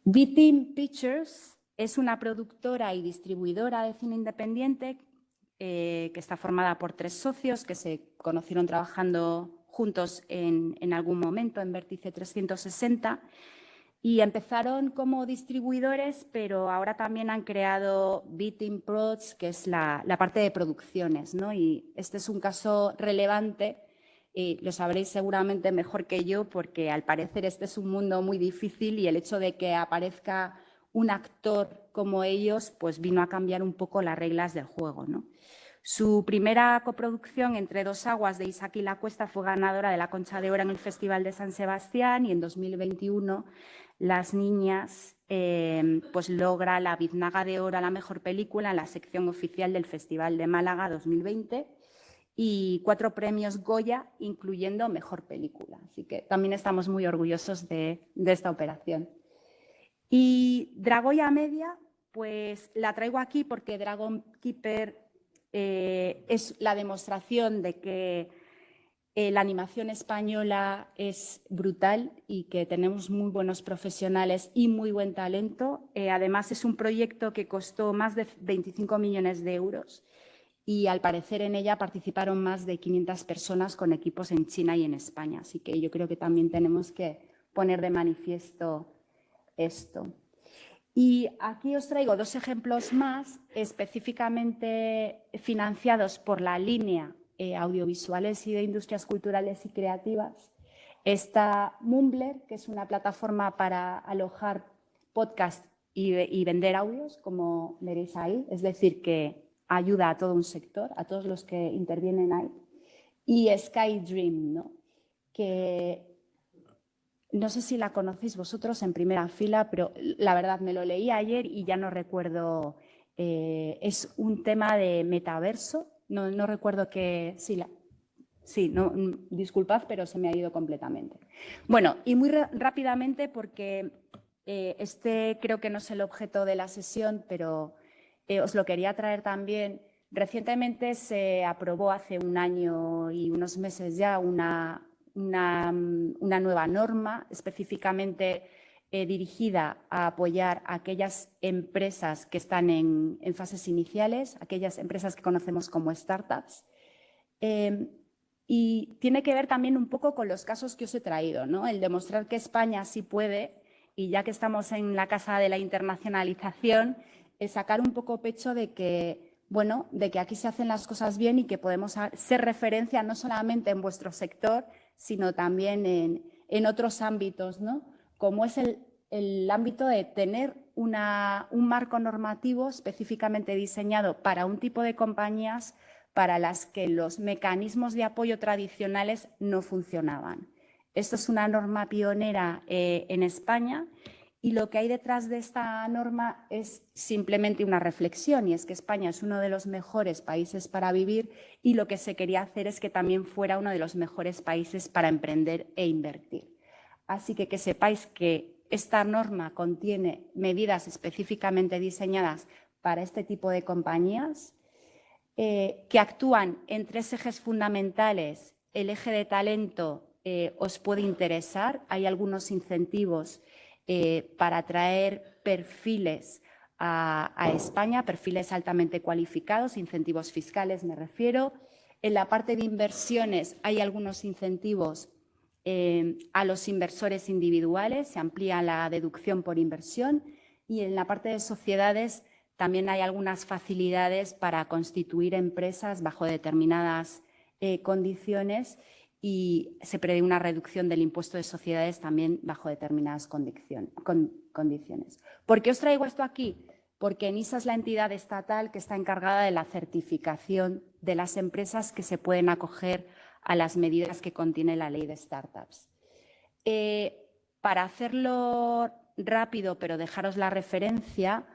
B-Team Pictures es una productora y distribuidora de cine independiente que está formada por 3 socios que se conocieron trabajando juntos en algún momento en Vértice 360 y empezaron como distribuidores, pero ahora también han creado B-Team Prods, que es la parte de producciones, ¿no? Y este es un caso relevante. Lo sabréis seguramente mejor que yo porque al parecer este es un mundo muy difícil y el hecho de que aparezca un actor como ellos pues vino a cambiar un poco las reglas del juego, ¿no? Su primera coproducción, Entre dos aguas, de Isaac y la Cuesta, fue ganadora de la Concha de Oro en el Festival de San Sebastián y en 2021 Las Niñas pues logra la Biznaga de Oro a la mejor película en la sección oficial del Festival de Málaga 2020 y 4 premios Goya, incluyendo mejor película. Así que también estamos muy orgullosos de esta operación. Y Dragoya Media, pues la traigo aquí porque Dragon Keeper es la demostración de que la animación española es brutal y que tenemos muy buenos profesionales y muy buen talento. Además, es un proyecto que costó más de 25 millones de euros y al parecer en ella participaron más de 500 personas con equipos en China y en España. Así que yo creo que también tenemos que poner de manifiesto esto. Y aquí os traigo 2 ejemplos más específicamente financiados por la línea audiovisuales y de industrias culturales y creativas. Está Mumbler, que es una plataforma para alojar podcasts y vender audios, como veréis ahí, es decir, que ayuda a todo un sector, a todos los que intervienen ahí. Y Skydream, ¿no?, que no sé si la conocéis vosotros en primera fila, pero la verdad me lo leí ayer y ya no recuerdo. Es un tema de metaverso, no recuerdo que… Sí, no, disculpad, pero se me ha ido completamente. Bueno, y muy rápidamente, porque este creo que no es el objeto de la sesión, pero os lo quería traer también. Recientemente se aprobó hace un año y unos meses ya una nueva norma específicamente dirigida a apoyar a aquellas empresas que están en fases iniciales, aquellas empresas que conocemos como startups. Y tiene que ver también un poco con los casos que os he traído, ¿no? El demostrar que España sí puede, y ya que estamos en la casa de la internacionalización, el sacar un poco pecho de que bueno, de que aquí se hacen las cosas bien y que podemos ser referencia no solamente en vuestro sector, sino también en otros ámbitos, ¿no? Como es el ámbito de tener un marco normativo específicamente diseñado para un tipo de compañías para las que los mecanismos de apoyo tradicionales no funcionaban. Esto es una norma pionera en España. Y lo que hay detrás de esta norma es simplemente una reflexión, y es que España es uno de los mejores países para vivir y lo que se quería hacer es que también fuera uno de los mejores países para emprender e invertir. Así que sepáis que esta norma contiene medidas específicamente diseñadas para este tipo de compañías que actúan en 3 ejes fundamentales. El eje de talento os puede interesar, hay algunos incentivos para atraer perfiles a España, perfiles altamente cualificados, incentivos fiscales me refiero. En la parte de inversiones hay algunos incentivos a los inversores individuales, se amplía la deducción por inversión, y en la parte de sociedades también hay algunas facilidades para constituir empresas bajo determinadas condiciones, y se prevé una reducción del impuesto de sociedades también bajo determinadas condiciones. ¿Por qué os traigo esto aquí? Porque ENISA es la entidad estatal que está encargada de la certificación de las empresas que se pueden acoger a las medidas que contiene la ley de startups. Para hacerlo rápido, pero dejaros la referencia,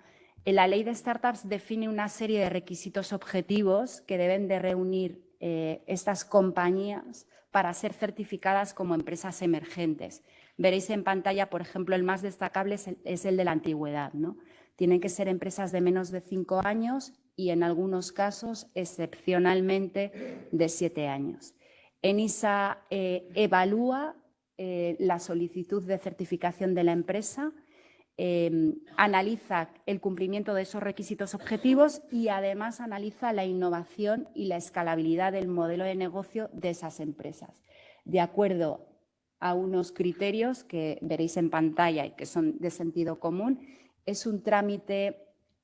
la ley de startups define una serie de requisitos objetivos que deben de reunir estas compañías para ser certificadas como empresas emergentes. Veréis en pantalla, por ejemplo, el más destacable es el de la antigüedad, ¿no? Tienen que ser empresas de menos de 5 años y en algunos casos, excepcionalmente, de 7 años. ENISA evalúa la solicitud de certificación de la empresa, analiza el cumplimiento de esos requisitos objetivos y además analiza la innovación y la escalabilidad del modelo de negocio de esas empresas, de acuerdo a unos criterios que veréis en pantalla y que son de sentido común. Es un trámite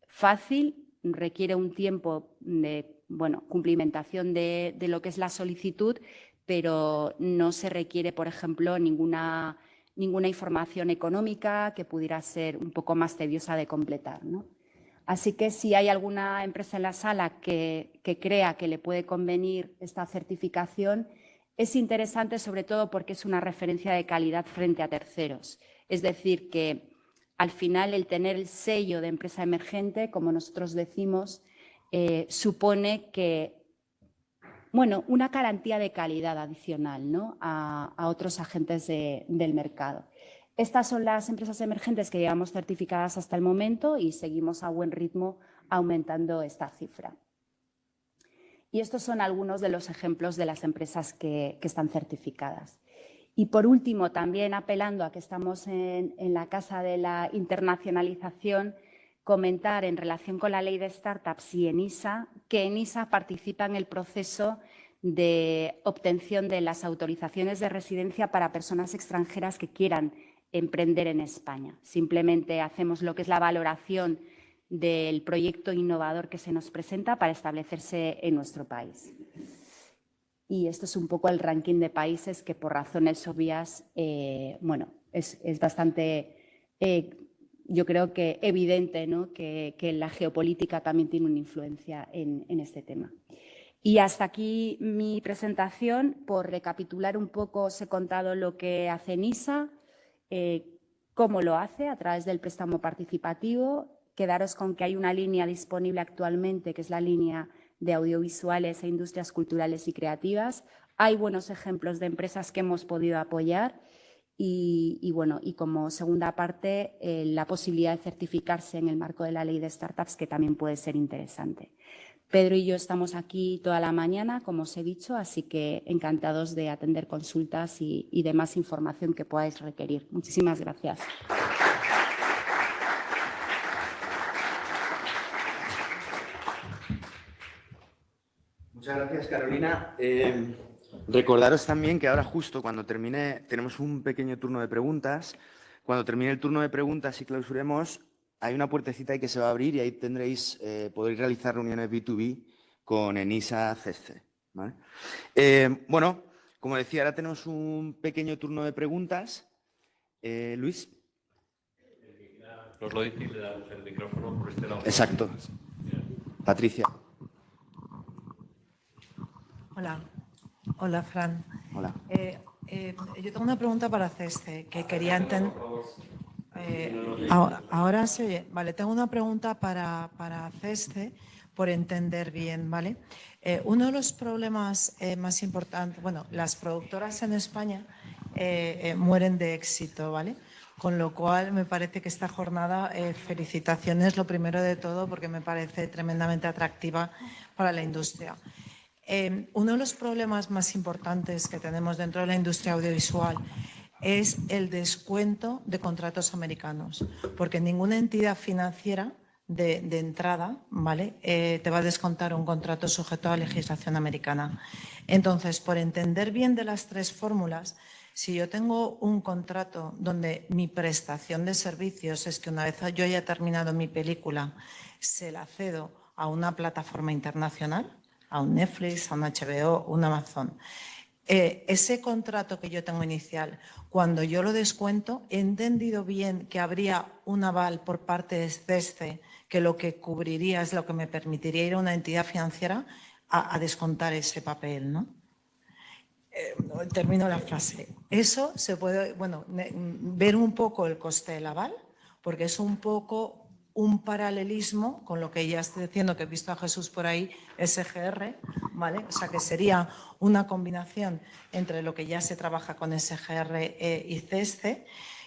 fácil, requiere un tiempo de cumplimentación de lo que es la solicitud, pero no se requiere, por ejemplo, ninguna información económica que pudiera ser un poco más tediosa de completar, ¿no? Así que si hay alguna empresa en la sala que crea que le puede convenir esta certificación, es interesante sobre todo porque es una referencia de calidad frente a terceros. Es decir, que al final el tener el sello de empresa emergente, como nosotros decimos, supone que una garantía de calidad adicional, ¿no? a otros agentes del mercado. Estas son las empresas emergentes que llevamos certificadas hasta el momento y seguimos a buen ritmo aumentando esta cifra. Y estos son algunos de los ejemplos de las empresas que están certificadas. Y por último, también apelando a que estamos en la casa de la internacionalización, comentar en relación con la ley de startups y ENISA, que ENISA participa en el proceso de obtención de las autorizaciones de residencia para personas extranjeras que quieran emprender en España. Simplemente hacemos lo que es la valoración del proyecto innovador que se nos presenta para establecerse en nuestro país. Y esto es un poco el ranking de países que, por razones obvias, es bastante, yo creo que evidente, ¿no? que la geopolítica también tiene una influencia en este tema. Y hasta aquí mi presentación. Por recapitular un poco, os he contado lo que hace ENISA, cómo lo hace a través del préstamo participativo. Quedaros con que hay una línea disponible actualmente, que es la línea de audiovisuales e industrias culturales y creativas. Hay buenos ejemplos de empresas que hemos podido apoyar y como segunda parte, la posibilidad de certificarse en el marco de la ley de startups, que también puede ser interesante. Pedro y yo estamos aquí toda la mañana, como os he dicho, así que encantados de atender consultas y demás información que podáis requerir. Muchísimas gracias. Muchas gracias, Carolina. Recordaros también que ahora justo cuando termine, tenemos un pequeño turno de preguntas. Cuando termine el turno de preguntas y clausuremos, hay una puertecita ahí que se va a abrir y ahí podréis realizar reuniones B2B con ENISA CESCE, ¿vale? Bueno, como decía, ahora tenemos un pequeño turno de preguntas. Luis. Nos lo dice y le damos el micrófono por este lado. Exacto. Patricia. Hola. Hola, Fran. Hola. Yo tengo una pregunta para CESCE, que quería entender... ahora se oye. Vale, tengo una pregunta para CESCE por entender bien, ¿vale? Uno de los problemas más importantes, bueno, las productoras en España mueren de éxito, ¿vale? Con lo cual me parece que esta jornada, felicitaciones lo primero de todo, porque me parece tremendamente atractiva para la industria. Uno de los problemas más importantes que tenemos dentro de la industria audiovisual es el descuento de contratos americanos, porque ninguna entidad financiera de entrada, ¿vale? Te va a descontar un contrato sujeto a legislación americana. Entonces, por entender bien de las tres fórmulas, si yo tengo un contrato donde mi prestación de servicios es que una vez yo haya terminado mi película, se la cedo a una plataforma internacional, a un Netflix, a un HBO, un Amazon. Ese contrato que yo tengo inicial, cuando yo lo descuento, he entendido bien que habría un aval por parte de CESCE que lo que cubriría es lo que me permitiría ir a una entidad financiera a descontar ese papel, ¿no? Termino la frase. Eso se puede, bueno, ver un poco el coste del aval, porque es un poco un paralelismo con lo que ya estoy diciendo, que he visto a Jesús por ahí, SGR, ¿vale? O sea, que sería una combinación entre lo que ya se trabaja con SGR y CESCE.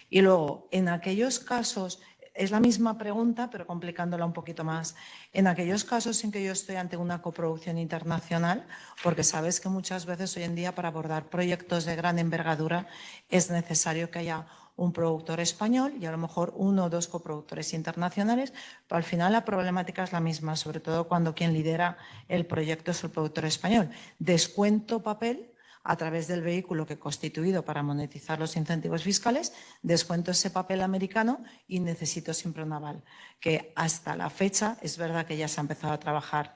Y luego, en aquellos casos, es la misma pregunta, pero complicándola un poquito más. En aquellos casos en que yo estoy ante una coproducción internacional, porque sabes que muchas veces hoy en día para abordar proyectos de gran envergadura es necesario que haya un productor español y a lo mejor uno o dos coproductores internacionales, pero al final la problemática es la misma, sobre todo cuando quien lidera el proyecto es el productor español. Descuento papel a través del vehículo que he constituido para monetizar los incentivos fiscales, descuento ese papel americano y necesito siempre un aval, que hasta la fecha es verdad que ya se ha empezado a trabajar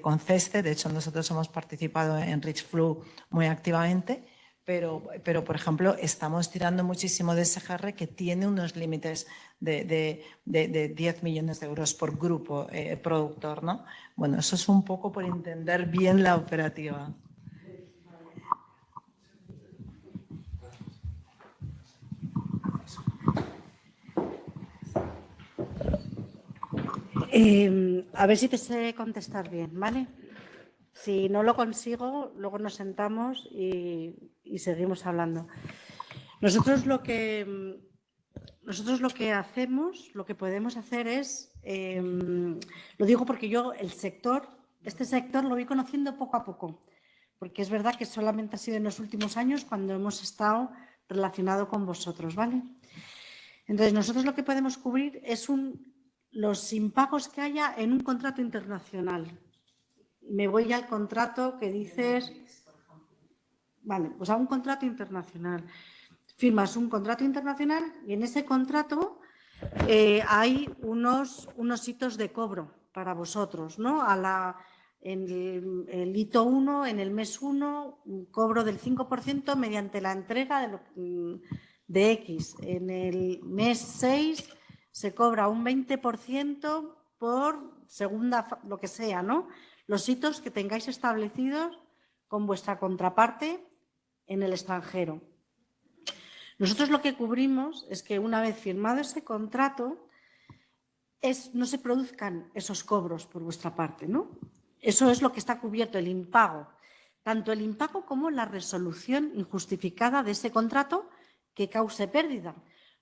con CESCE, de hecho nosotros hemos participado en Rich Flu muy activamente, pero, por ejemplo, estamos tirando muchísimo de SGR, que tiene unos límites de 10 millones de euros por grupo productor, ¿no? Bueno, eso es un poco por entender bien la operativa. A ver si te sé contestar bien, ¿vale? Si no lo consigo, luego nos sentamos y seguimos hablando. Nosotros lo que hacemos, lo que podemos hacer es, lo digo porque yo este sector lo voy conociendo poco a poco, porque es verdad que solamente ha sido en los últimos años cuando hemos estado relacionado con vosotros, ¿vale? Entonces, nosotros lo que podemos cubrir es los impagos que haya en un contrato internacional. Me voy al contrato que dices, vale, pues a un contrato internacional. Firmas un contrato internacional y en ese contrato hay unos hitos de cobro para vosotros, ¿no? En el hito 1, en el mes 1, un cobro del 5% mediante la entrega de X. En el mes 6 se cobra un 20% por segunda, lo que sea, ¿no? Los hitos que tengáis establecidos con vuestra contraparte en el extranjero. Nosotros lo que cubrimos es que una vez firmado ese contrato, no se produzcan esos cobros por vuestra parte, ¿no? Eso es lo que está cubierto, el impago. Tanto el impago como la resolución injustificada de ese contrato que cause pérdida.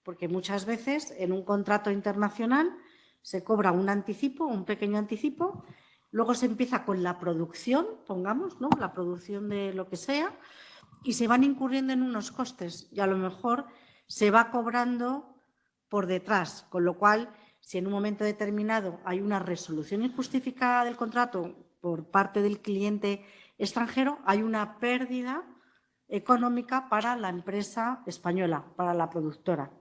Porque muchas veces en un contrato internacional se cobra un anticipo, un pequeño anticipo. Luego se empieza con la producción, pongamos, ¿no? La producción de lo que sea, y se van incurriendo en unos costes y a lo mejor se va cobrando por detrás, con lo cual, si en un momento determinado hay una resolución injustificada del contrato por parte del cliente extranjero, hay una pérdida económica para la empresa española, para la productora.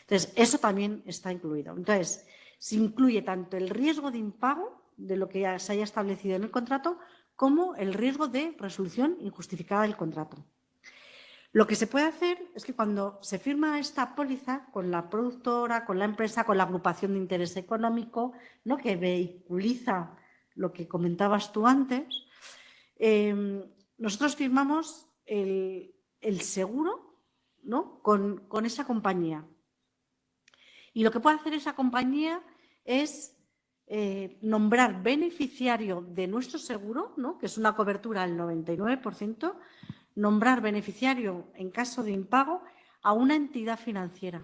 Entonces, eso también está incluido. Entonces, se incluye tanto el riesgo de impago de lo que ya se haya establecido en el contrato como el riesgo de resolución injustificada del contrato. Lo que se puede hacer es que cuando se firma esta póliza con la productora, con la empresa, con la agrupación de interés económico, ¿no?, que vehiculiza lo que comentabas tú antes, nosotros firmamos el seguro, ¿no?, con esa compañía. Y lo que puede hacer esa compañía es nombrar beneficiario de nuestro seguro, ¿no?, que es una cobertura al 99%, nombrar beneficiario en caso de impago a una entidad financiera,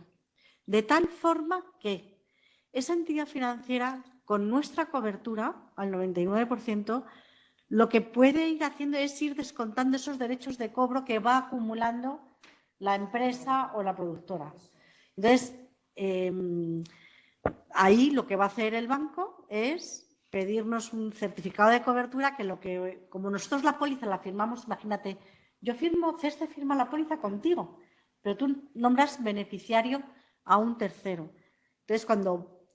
de tal forma que esa entidad financiera, con nuestra cobertura al 99%, lo que puede ir haciendo es ir descontando esos derechos de cobro que va acumulando la empresa o la productora. Entonces, ahí lo que va a hacer el banco es pedirnos un certificado de cobertura como nosotros la póliza la firmamos, imagínate, yo firmo, CESTE firma la póliza contigo, pero tú nombras beneficiario a un tercero. Entonces, cuando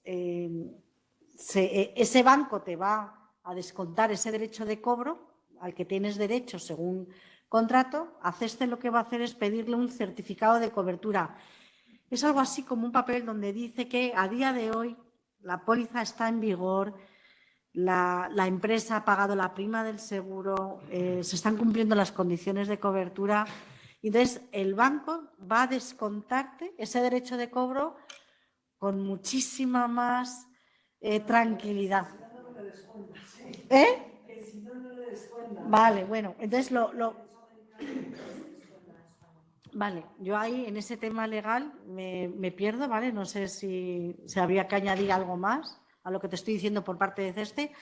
ese banco te va a descontar ese derecho de cobro al que tienes derecho según contrato, a CESTE lo que va a hacer es pedirle un certificado de cobertura. Es algo así como un papel donde dice que a día de hoy la póliza está en vigor, la empresa ha pagado la prima del seguro, se están cumpliendo las condiciones de cobertura. Y entonces, el banco va a descontarte ese derecho de cobro con muchísima más tranquilidad. ¿Eh? Que si no, no lo descuentas. Vale, bueno, entonces Vale, yo ahí en ese tema legal me pierdo, ¿vale? No sé si habría que añadir algo más a lo que te estoy diciendo por parte de CESTE,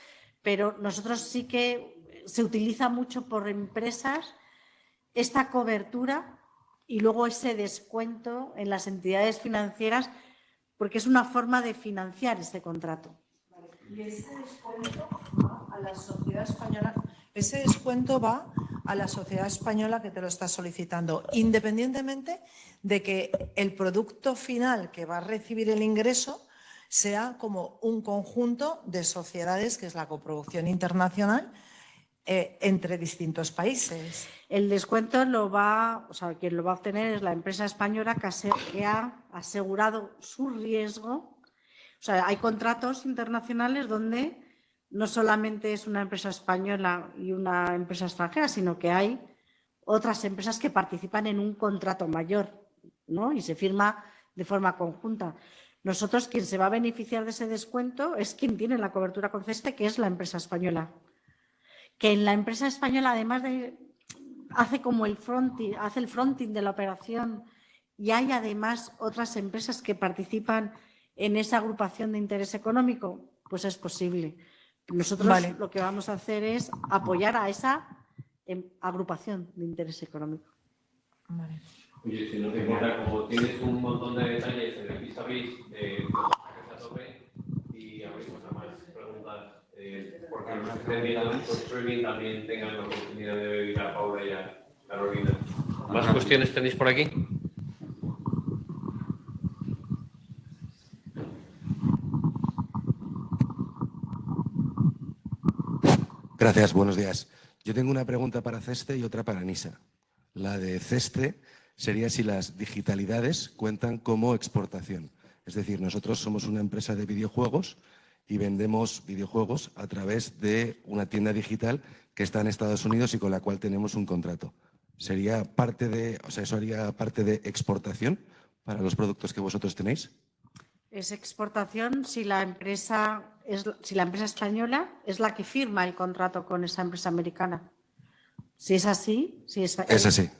pero nosotros sí que se utiliza mucho por empresas esta cobertura y luego ese descuento en las entidades financieras, porque es una forma de financiar ese contrato. Vale. Y ese descuento va a la sociedad española. Ese descuento va a la sociedad española que te lo está solicitando, independientemente de que el producto final que va a recibir el ingreso sea como un conjunto de sociedades, que es la coproducción internacional, entre distintos países. El descuento quien lo va a obtener es la empresa española que ha asegurado su riesgo. O sea, hay contratos internacionales donde no solamente es una empresa española y una empresa extranjera, sino que hay otras empresas que participan en un contrato mayor, ¿no? Y se firma de forma conjunta. Nosotros, quien se va a beneficiar de ese descuento es quien tiene la cobertura con CESTE, que es la empresa española. Que en la empresa española, además de hace el fronting de la operación, y hay además otras empresas que participan en esa agrupación de interés económico, pues es posible. Nosotros lo que vamos a hacer es apoyar a esa agrupación de interés económico. Vale. Oye, si no te importa, como tienes un montón de detalles en el vis a vis, a tope y abrimos a más preguntas, porque los que estén mirando por streaming también tengan la oportunidad de oír a Paula y a Carolina. ¿Más cuestiones tenéis por aquí? Gracias, buenos días. Yo tengo una pregunta para CESTE y otra para NISA. La de CESTE sería si las digitalidades cuentan como exportación. Es decir, nosotros somos una empresa de videojuegos y vendemos videojuegos a través de una tienda digital que está en Estados Unidos y con la cual tenemos un contrato. ¿Sería parte de, eso haría parte de exportación para los productos que vosotros tenéis? Es exportación si la empresa española es la que firma el contrato con esa empresa americana. Si es así, Es así,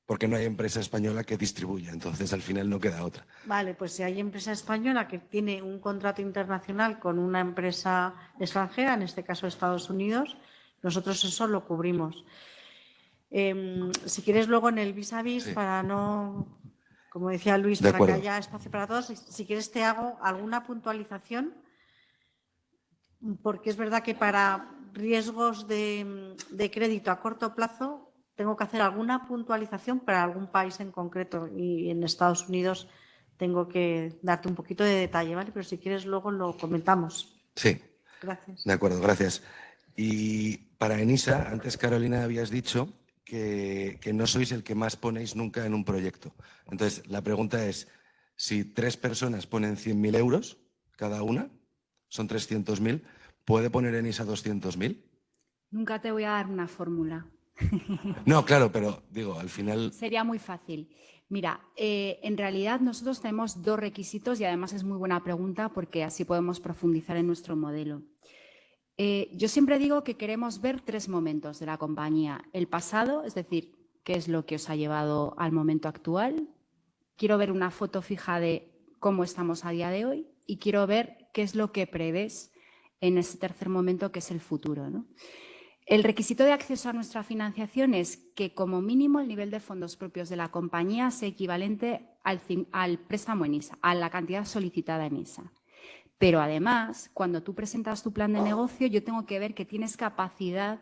porque no hay empresa española que distribuya, entonces al final no queda otra. Vale, pues si hay empresa española que tiene un contrato internacional con una empresa extranjera, en este caso Estados Unidos, nosotros eso lo cubrimos. Si quieres luego en el vis a vis, sí, para no, como decía Luis, para que haya espacio para todos, si quieres te hago alguna puntualización, porque es verdad que para riesgos de crédito a corto plazo tengo que hacer alguna puntualización para algún país en concreto y en Estados Unidos tengo que darte un poquito de detalle, ¿vale? Pero si quieres luego lo comentamos. Sí. Gracias. De acuerdo, gracias. Y para Enisa, antes Carolina habías dicho que no sois el que más ponéis nunca en un proyecto. Entonces, la pregunta es, si 3 personas ponen 100.000 euros cada una, son 300.000, ¿puede poner Enisa 200.000? Nunca te voy a dar una fórmula. No, claro, pero digo, al final... Sería muy fácil. Mira, en realidad nosotros tenemos 2 requisitos y además es muy buena pregunta porque así podemos profundizar en nuestro modelo. Yo siempre digo que queremos ver 3 momentos de la compañía. El pasado, es decir, qué es lo que os ha llevado al momento actual. Quiero ver una foto fija de cómo estamos a día de hoy y quiero ver qué es lo que prevés en ese tercer momento que es el futuro, ¿no? El requisito de acceso a nuestra financiación es que como mínimo el nivel de fondos propios de la compañía sea equivalente al préstamo en ISA, a la cantidad solicitada en ISA. Pero además, cuando tú presentas tu plan de negocio, yo tengo que ver que tienes capacidad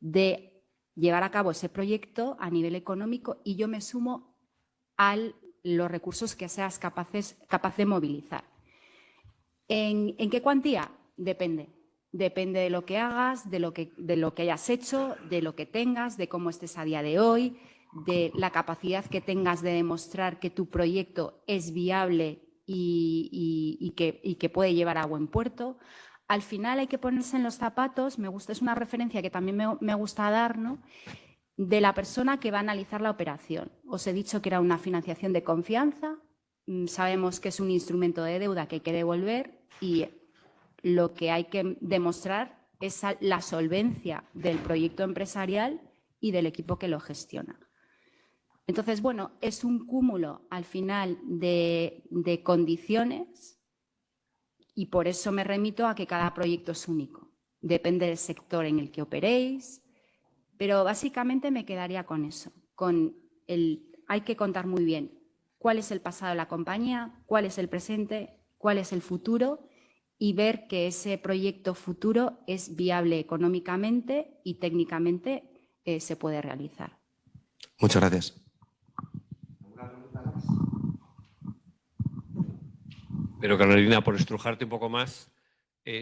de llevar a cabo ese proyecto a nivel económico y yo me sumo a los recursos que seas capaz de movilizar. ¿En qué cuantía? Depende. Depende de lo que hagas, de lo que hayas hecho, de lo que tengas, de cómo estés a día de hoy, de la capacidad que tengas de demostrar que tu proyecto es viable y que puede llevar a buen puerto. Al final hay que ponerse en los zapatos, es una referencia que también me gusta dar, ¿no?, de la persona que va a analizar la operación. Os he dicho que era una financiación de confianza, sabemos que es un instrumento de deuda que hay que devolver y lo que hay que demostrar es la solvencia del proyecto empresarial y del equipo que lo gestiona. Entonces, bueno, es un cúmulo al final de condiciones y por eso me remito a que cada proyecto es único. Depende del sector en el que operéis, pero básicamente me quedaría con eso. Hay que contar muy bien cuál es el pasado de la compañía, cuál es el presente, cuál es el futuro y ver que ese proyecto futuro es viable económicamente y técnicamente se puede realizar. Muchas gracias. Pero Carolina, por estrujarte un poco más,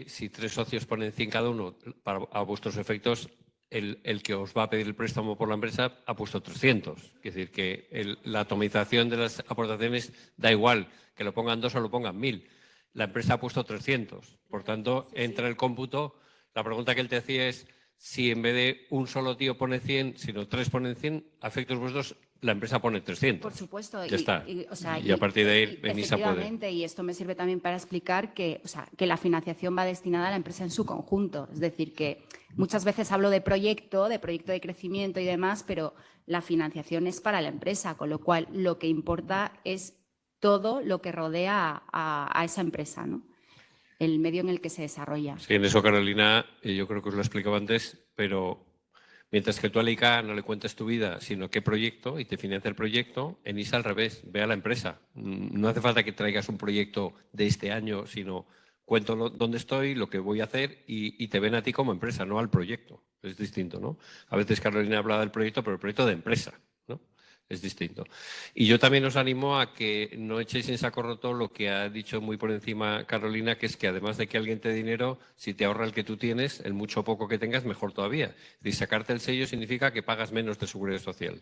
si 3 socios ponen 100 cada uno, a vuestros efectos, el que os va a pedir el préstamo por la empresa ha puesto 300. Es decir, que la atomización de las aportaciones da igual, que lo pongan 2 o lo pongan 1.000. La empresa ha puesto 300. Por tanto, entra el cómputo. La pregunta que él te hacía es si en vez de un solo tío pone 100, sino 3 ponen 100, a efectos vuestros, la empresa pone 300. Por supuesto. Ya está. O sea, y a partir de ahí, Enisa puede. Efectivamente, y esto me sirve también para explicar que la financiación va destinada a la empresa en su conjunto. Es decir, que muchas veces hablo de proyecto de crecimiento y demás, pero la financiación es para la empresa, con lo cual lo que importa es todo lo que rodea a esa empresa, ¿no? El medio en el que se desarrolla. Sí, en eso, Carolina, yo creo que os lo explicaba antes, pero mientras que tú a la ICA no le cuentes tu vida, sino qué proyecto y te financia el proyecto, en ISA al revés, ve a la empresa. No hace falta que traigas un proyecto de este año, sino cuento dónde estoy, lo que voy a hacer y te ven a ti como empresa, no al proyecto. Es distinto, ¿no? A veces Carolina hablaba del proyecto, pero el proyecto de empresa, ¿no? Es distinto. Y yo también os animo a que no echéis en saco roto lo que ha dicho muy por encima Carolina, que es que además de que alguien te dé dinero, si te ahorra el que tú tienes, el mucho o poco que tengas, mejor todavía. Y sacarte el sello significa que pagas menos de seguridad social.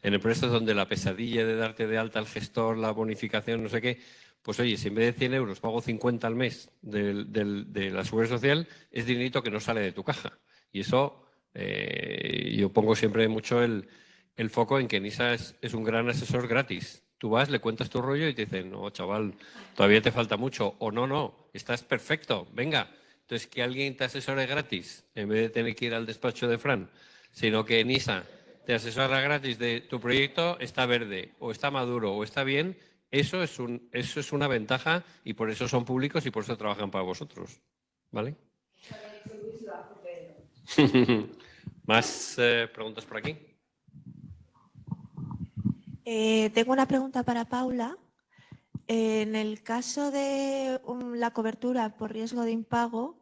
En empresas donde la pesadilla de darte de alta al gestor, la bonificación, no sé qué, pues oye, si en vez de 100 euros pago 50 al mes de la seguridad social, es dinerito que no sale de tu caja. Y eso, yo pongo siempre mucho el foco en que Enisa es un gran asesor gratis. Tú vas, le cuentas tu rollo y te dicen, no, chaval, todavía te falta mucho. O no, estás perfecto, venga. Entonces, que alguien te asesore gratis, en vez de tener que ir al despacho de Fran, sino que Enisa te asesora gratis de tu proyecto, está verde, o está maduro, o está bien, eso es una ventaja y por eso son públicos y por eso trabajan para vosotros. ¿Vale? ¿Más preguntas por aquí? Tengo una pregunta para Paula. En el caso de la cobertura por riesgo de impago,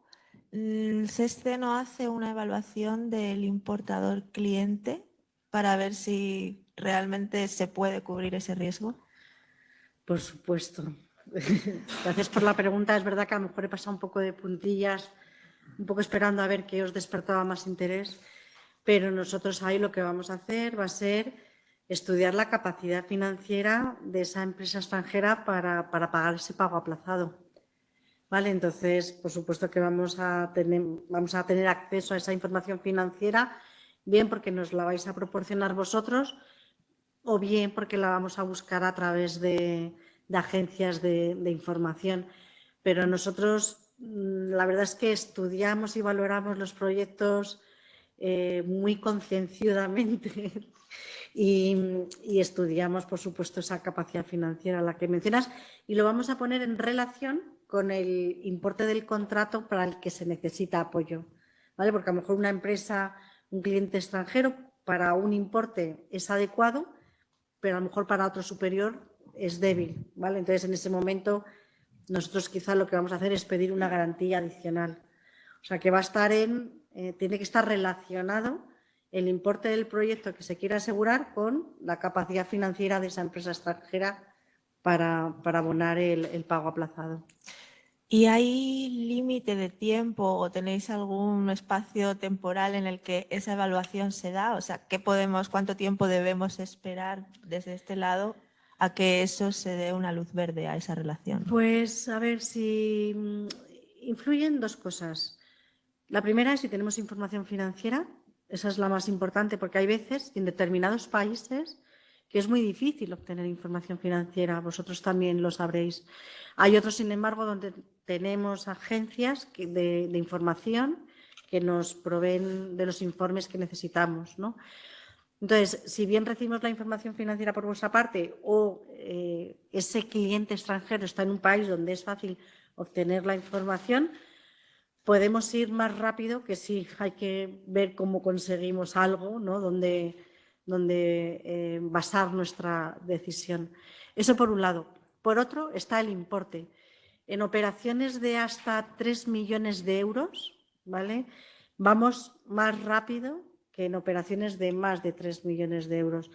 CESCE no hace una evaluación del importador cliente para ver si realmente se puede cubrir ese riesgo. Por supuesto. Gracias por la pregunta. Es verdad que a lo mejor he pasado un poco de puntillas, un poco esperando a ver qué os despertaba más interés, pero nosotros ahí lo que vamos a hacer va a ser estudiar la capacidad financiera de esa empresa extranjera para pagar ese pago aplazado. ¿Vale? Entonces, por supuesto que vamos a tener acceso a esa información financiera, bien porque nos la vais a proporcionar vosotros o bien porque la vamos a buscar a través de agencias de información. Pero nosotros, la verdad es que estudiamos y valoramos los proyectos muy concienzudamente y estudiamos, por supuesto, esa capacidad financiera a la que mencionas y lo vamos a poner en relación con el importe del contrato para el que se necesita apoyo, ¿vale? Porque a lo mejor una empresa, un cliente extranjero, para un importe es adecuado, pero a lo mejor para otro superior es débil, ¿vale? Entonces, en ese momento, nosotros quizá lo que vamos a hacer es pedir una garantía adicional. O sea, que va a estar tiene que estar relacionado el importe del proyecto que se quiera asegurar con la capacidad financiera de esa empresa extranjera para abonar el pago aplazado. ¿Y hay límite de tiempo o tenéis algún espacio temporal en el que esa evaluación se da? O sea, ¿cuánto tiempo debemos esperar desde este lado a que eso se dé una luz verde a esa relación? Pues a ver, si influyen dos cosas. La primera es si tenemos información financiera, esa es la más importante porque hay veces en determinados países que es muy difícil obtener información financiera, vosotros también lo sabréis. Hay otros, sin embargo, donde tenemos agencias de información que nos proveen de los informes que necesitamos, ¿no? Entonces, si bien recibimos la información financiera por vuestra parte o ese cliente extranjero está en un país donde es fácil obtener la información, podemos ir más rápido que si hay que ver cómo conseguimos algo, ¿no? donde basar nuestra decisión. Eso por un lado. Por otro está el importe. En operaciones de hasta 3 millones de euros, ¿vale? Vamos más rápido que en operaciones de más de 3 millones de euros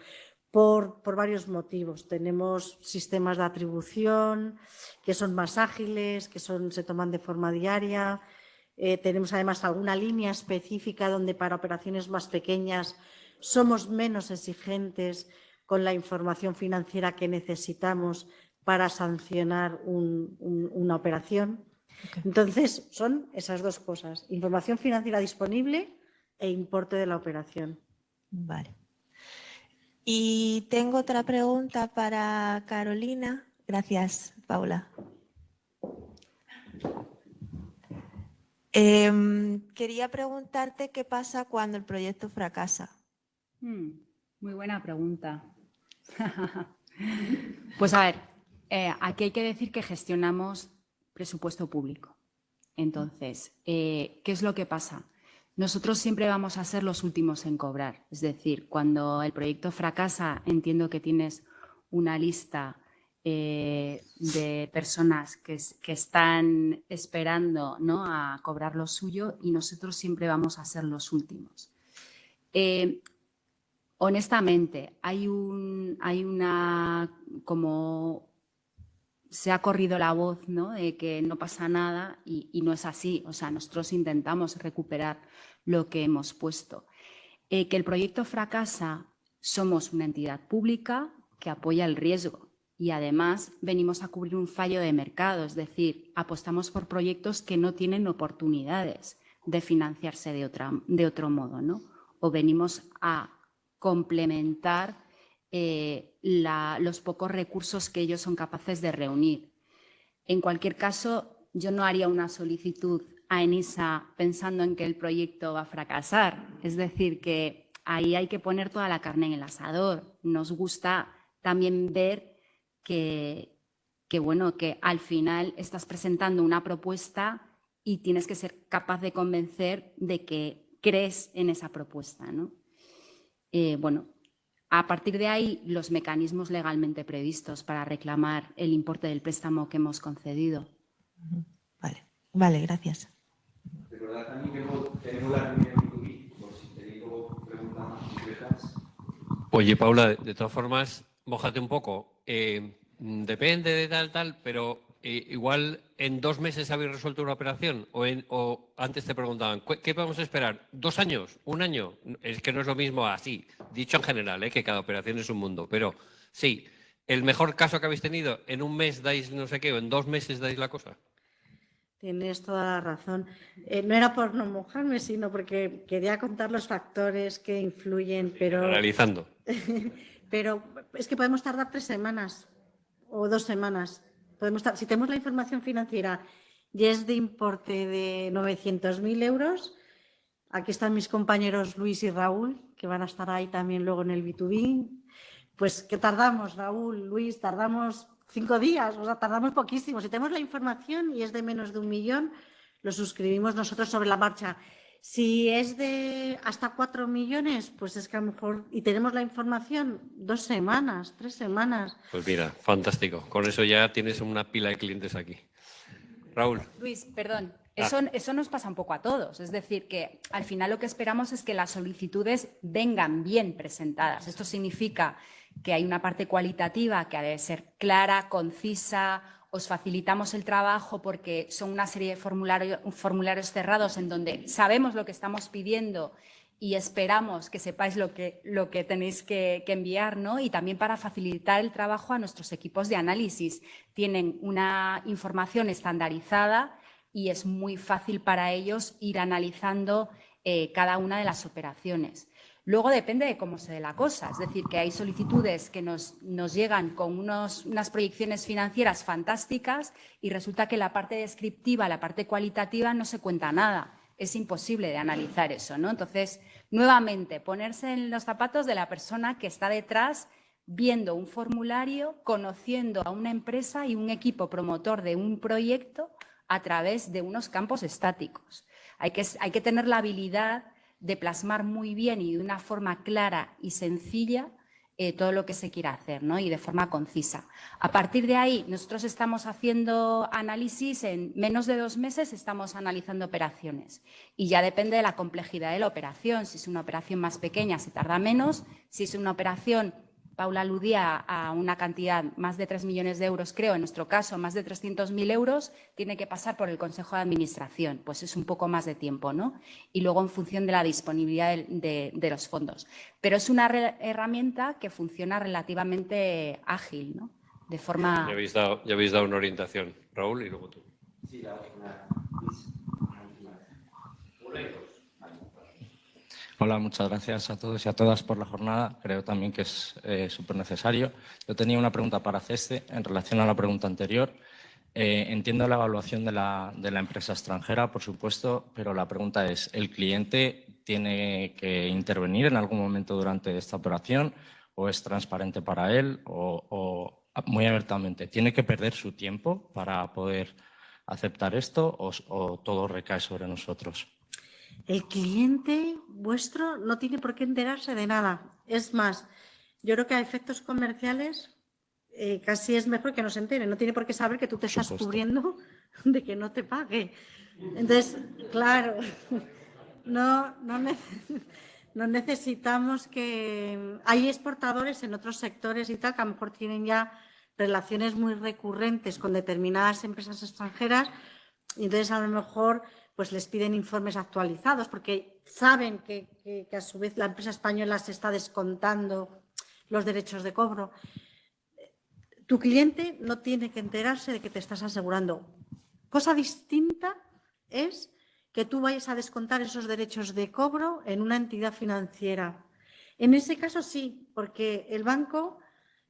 por varios motivos. Tenemos sistemas de atribución que son más ágiles, que se toman de forma diaria. Tenemos además alguna línea específica donde para operaciones más pequeñas somos menos exigentes con la información financiera que necesitamos para sancionar una operación. Okay. Entonces, son esas dos cosas, información financiera disponible e importe de la operación. Vale. Y tengo otra pregunta para Carolina. Gracias, Paula. Quería preguntarte qué pasa cuando el proyecto fracasa. Muy buena pregunta. Pues a ver, aquí hay que decir que gestionamos presupuesto público. Entonces, ¿qué es lo que pasa? Nosotros siempre vamos a ser los últimos en cobrar. Es decir, cuando el proyecto fracasa, entiendo que tienes una lista de personas que están esperando, ¿no?, a cobrar lo suyo y nosotros siempre vamos a ser los últimos. Honestamente, hay una, como se ha corrido la voz, ¿no?, de que no pasa nada y no es así. O sea, nosotros intentamos recuperar lo que hemos puesto. Que el proyecto fracasa, somos una entidad pública que apoya el riesgo y además venimos a cubrir un fallo de mercado, es decir, apostamos por proyectos que no tienen oportunidades de financiarse de otro modo, ¿no? O venimos a complementar los pocos recursos que ellos son capaces de reunir. En cualquier caso, yo no haría una solicitud a ENISA pensando en que el proyecto va a fracasar. Es decir, que ahí hay que poner toda la carne en el asador. Nos gusta también ver que al final estás presentando una propuesta y tienes que ser capaz de convencer de que crees en esa propuesta, ¿no? A partir de ahí, los mecanismos legalmente previstos para reclamar el importe del préstamo que hemos concedido. Vale, gracias. Recordad también que tenemos la reunión en YouTube, por si tenéis preguntas más concretas. Oye, Paula, de todas formas, mójate un poco. depende de tal, pero igual en 2 meses habéis resuelto una operación o antes te preguntaban, ¿qué podemos esperar? ¿2 años? ¿1 año? Es que no es lo mismo así, dicho en general, que cada operación es un mundo, pero sí, el mejor caso que habéis tenido, en 1 mes dais no sé qué, o en 2 meses dais la cosa. Tienes toda la razón. No era por no mojarme, sino porque quería contar los factores que influyen, pero... Generalizando. Pero es que podemos tardar 3 semanas o 2 semanas. Si tenemos la información financiera y es de importe de 900.000 euros, aquí están mis compañeros Luis y Raúl, que van a estar ahí también luego en el B2B. Pues, ¿qué tardamos, Raúl, Luis? Tardamos 5 días, o sea, tardamos poquísimo. Si tenemos la información y es de menos de 1 millón, lo suscribimos nosotros sobre la marcha. Si es de hasta 4 millones, pues es que a lo mejor, y tenemos la información, 2 semanas, 3 semanas. Pues mira, fantástico. Con eso ya tienes una pila de clientes aquí. Raúl. Luis, perdón. Eso nos pasa un poco a todos. Es decir, que al final lo que esperamos es que las solicitudes vengan bien presentadas. Esto significa que hay una parte cualitativa que ha de ser clara, concisa. Os facilitamos el trabajo porque son una serie de formularios cerrados en donde sabemos lo que estamos pidiendo y esperamos que sepáis lo que tenéis que enviar, ¿no? Y también para facilitar el trabajo a nuestros equipos de análisis. Tienen una información estandarizada y es muy fácil para ellos ir analizando cada una de las operaciones. Luego depende de cómo se dé la cosa, es decir, que hay solicitudes que nos llegan con unas proyecciones financieras fantásticas y resulta que la parte descriptiva, la parte cualitativa no se cuenta nada. Es imposible de analizar eso, ¿no? Entonces, nuevamente, ponerse en los zapatos de la persona que está detrás viendo un formulario, conociendo a una empresa y un equipo promotor de un proyecto a través de unos campos estáticos. Hay que tener la habilidad de plasmar muy bien y de una forma clara y sencilla todo lo que se quiera hacer, ¿no? Y de forma concisa. A partir de ahí, nosotros estamos haciendo análisis, en menos de 2 meses estamos analizando operaciones y ya depende de la complejidad de la operación. Si es una operación más pequeña se tarda menos, si es una operación, Paula aludía a una cantidad, más de 3 millones de euros, creo, en nuestro caso, más de 300.000 euros, tiene que pasar por el Consejo de Administración, pues es un poco más de tiempo, ¿no? Y luego en función de la disponibilidad de los fondos. Pero es una herramienta que funciona relativamente ágil, ¿no? De forma... Ya habéis dado una orientación. Raúl, y luego tú. Sí, Hola, muchas gracias a todos y a todas por la jornada. Creo también que es súper necesario. Yo tenía una pregunta para CESTE en relación a la pregunta anterior. Entiendo la evaluación de la empresa extranjera, por supuesto, pero la pregunta es, ¿el cliente tiene que intervenir en algún momento durante esta operación o es transparente para él o muy abiertamente, ¿tiene que perder su tiempo para poder aceptar esto o todo recae sobre nosotros? El cliente vuestro no tiene por qué enterarse de nada. Es más, yo creo que a efectos comerciales casi es mejor que no se entere. No tiene por qué saber que tú te estás cubriendo de que no te pague. Entonces, claro, no necesitamos que... Hay exportadores en otros sectores y tal que a lo mejor tienen ya relaciones muy recurrentes con determinadas empresas extranjeras y entonces a lo mejor pues les piden informes actualizados porque saben que a su vez la empresa española se está descontando los derechos de cobro. Tu cliente no tiene que enterarse de que te estás asegurando. Cosa distinta es que tú vayas a descontar esos derechos de cobro en una entidad financiera. En ese caso sí, porque el banco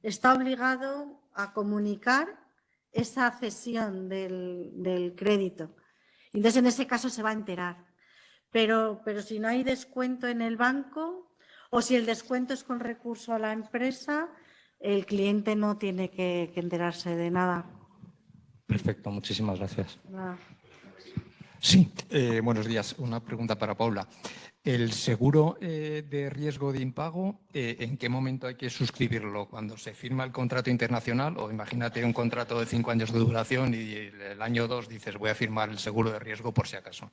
está obligado a comunicar esa cesión del crédito. Entonces, en ese caso se va a enterar. Pero si no hay descuento en el banco o si el descuento es con recurso a la empresa, el cliente no tiene que enterarse de nada. Perfecto, muchísimas gracias. Sí, buenos días. Una pregunta para Paula. ¿El seguro de riesgo de impago, en qué momento hay que suscribirlo? ¿Cuando se firma el contrato internacional? O imagínate un contrato de 5 años de duración y el año 2 dices voy a firmar el seguro de riesgo por si acaso.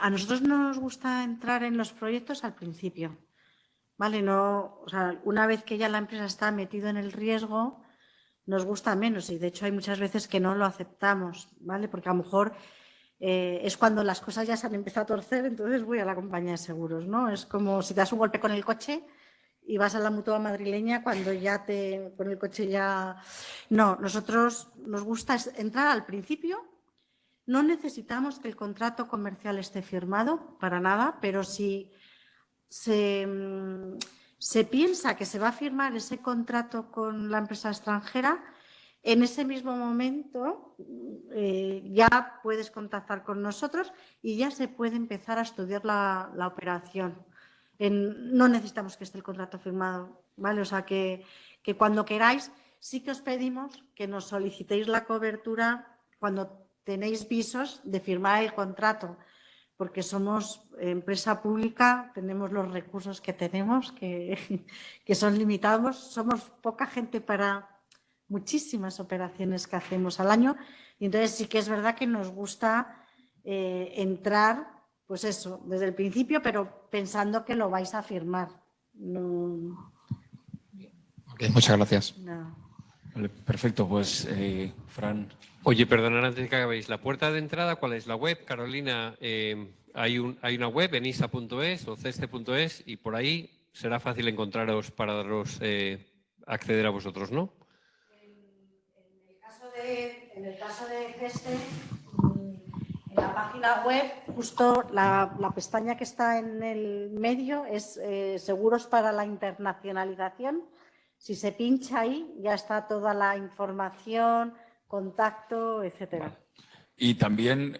A nosotros no nos gusta entrar en los proyectos al principio. ¿Vale? No, o sea, una vez que ya la empresa está metida en el riesgo, nos gusta menos y de hecho hay muchas veces que no lo aceptamos, ¿vale? Porque a lo mejor es cuando las cosas ya se han empezado a torcer, entonces voy a la compañía de seguros, ¿no? Es como si te das un golpe con el coche y vas a la mutua madrileña cuando ya con el coche ya... No, nosotros nos gusta entrar al principio. No necesitamos que el contrato comercial esté firmado, para nada, pero si se piensa que se va a firmar ese contrato con la empresa extranjera, en ese mismo momento ya puedes contactar con nosotros y ya se puede empezar a estudiar la operación. No necesitamos que esté el contrato firmado, ¿vale? O sea, que cuando queráis, sí que os pedimos que nos solicitéis la cobertura cuando tenéis visos de firmar el contrato, porque somos empresa pública, tenemos los recursos que tenemos, que son limitados, somos poca gente para muchísimas operaciones que hacemos al año, y entonces sí que es verdad que nos gusta entrar, pues eso, desde el principio, pero pensando que lo vais a firmar. No... Okay, muchas gracias. No. Vale, perfecto, pues Fran. Oye, perdonad antes de que acabéis. ¿La puerta de entrada cuál es? ¿La web, Carolina? Hay una web en isa.es o ceste.es y por ahí será fácil encontraros para daros acceder a vosotros, ¿no? En el caso de CESTE, en la página web, justo la pestaña que está en el medio es Seguros para la Internacionalización. Si se pincha ahí, ya está toda la información, contacto, etcétera. Y también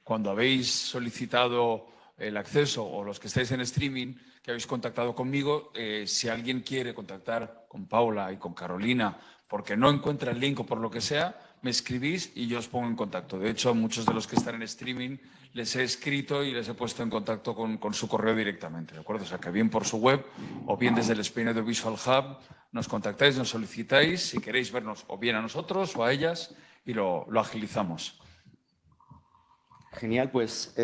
cuando habéis solicitado el acceso o los que estáis en streaming, que habéis contactado conmigo, si alguien quiere contactar con Paula y con Carolina porque no encuentra el link o por lo que sea, me escribís y yo os pongo en contacto. De hecho, a muchos de los que están en streaming les he escrito y les he puesto en contacto con su correo directamente, ¿de acuerdo? O sea, que bien por su web o bien desde el Spain Audiovisual Hub nos contactáis, nos solicitáis si queréis vernos o bien a nosotros o a ellas y lo agilizamos. Genial, pues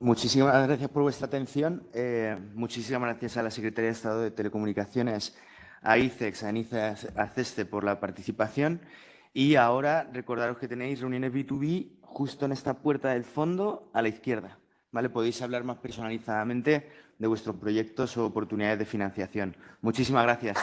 muchísimas gracias por vuestra atención. Muchísimas gracias a la Secretaría de Estado de Telecomunicaciones, a ICEX, a ENISA, a CESTE por la participación. Y ahora recordaros que tenéis reuniones B2B justo en esta puerta del fondo a la izquierda, ¿vale? Podéis hablar más personalizadamente de vuestros proyectos o oportunidades de financiación. Muchísimas gracias.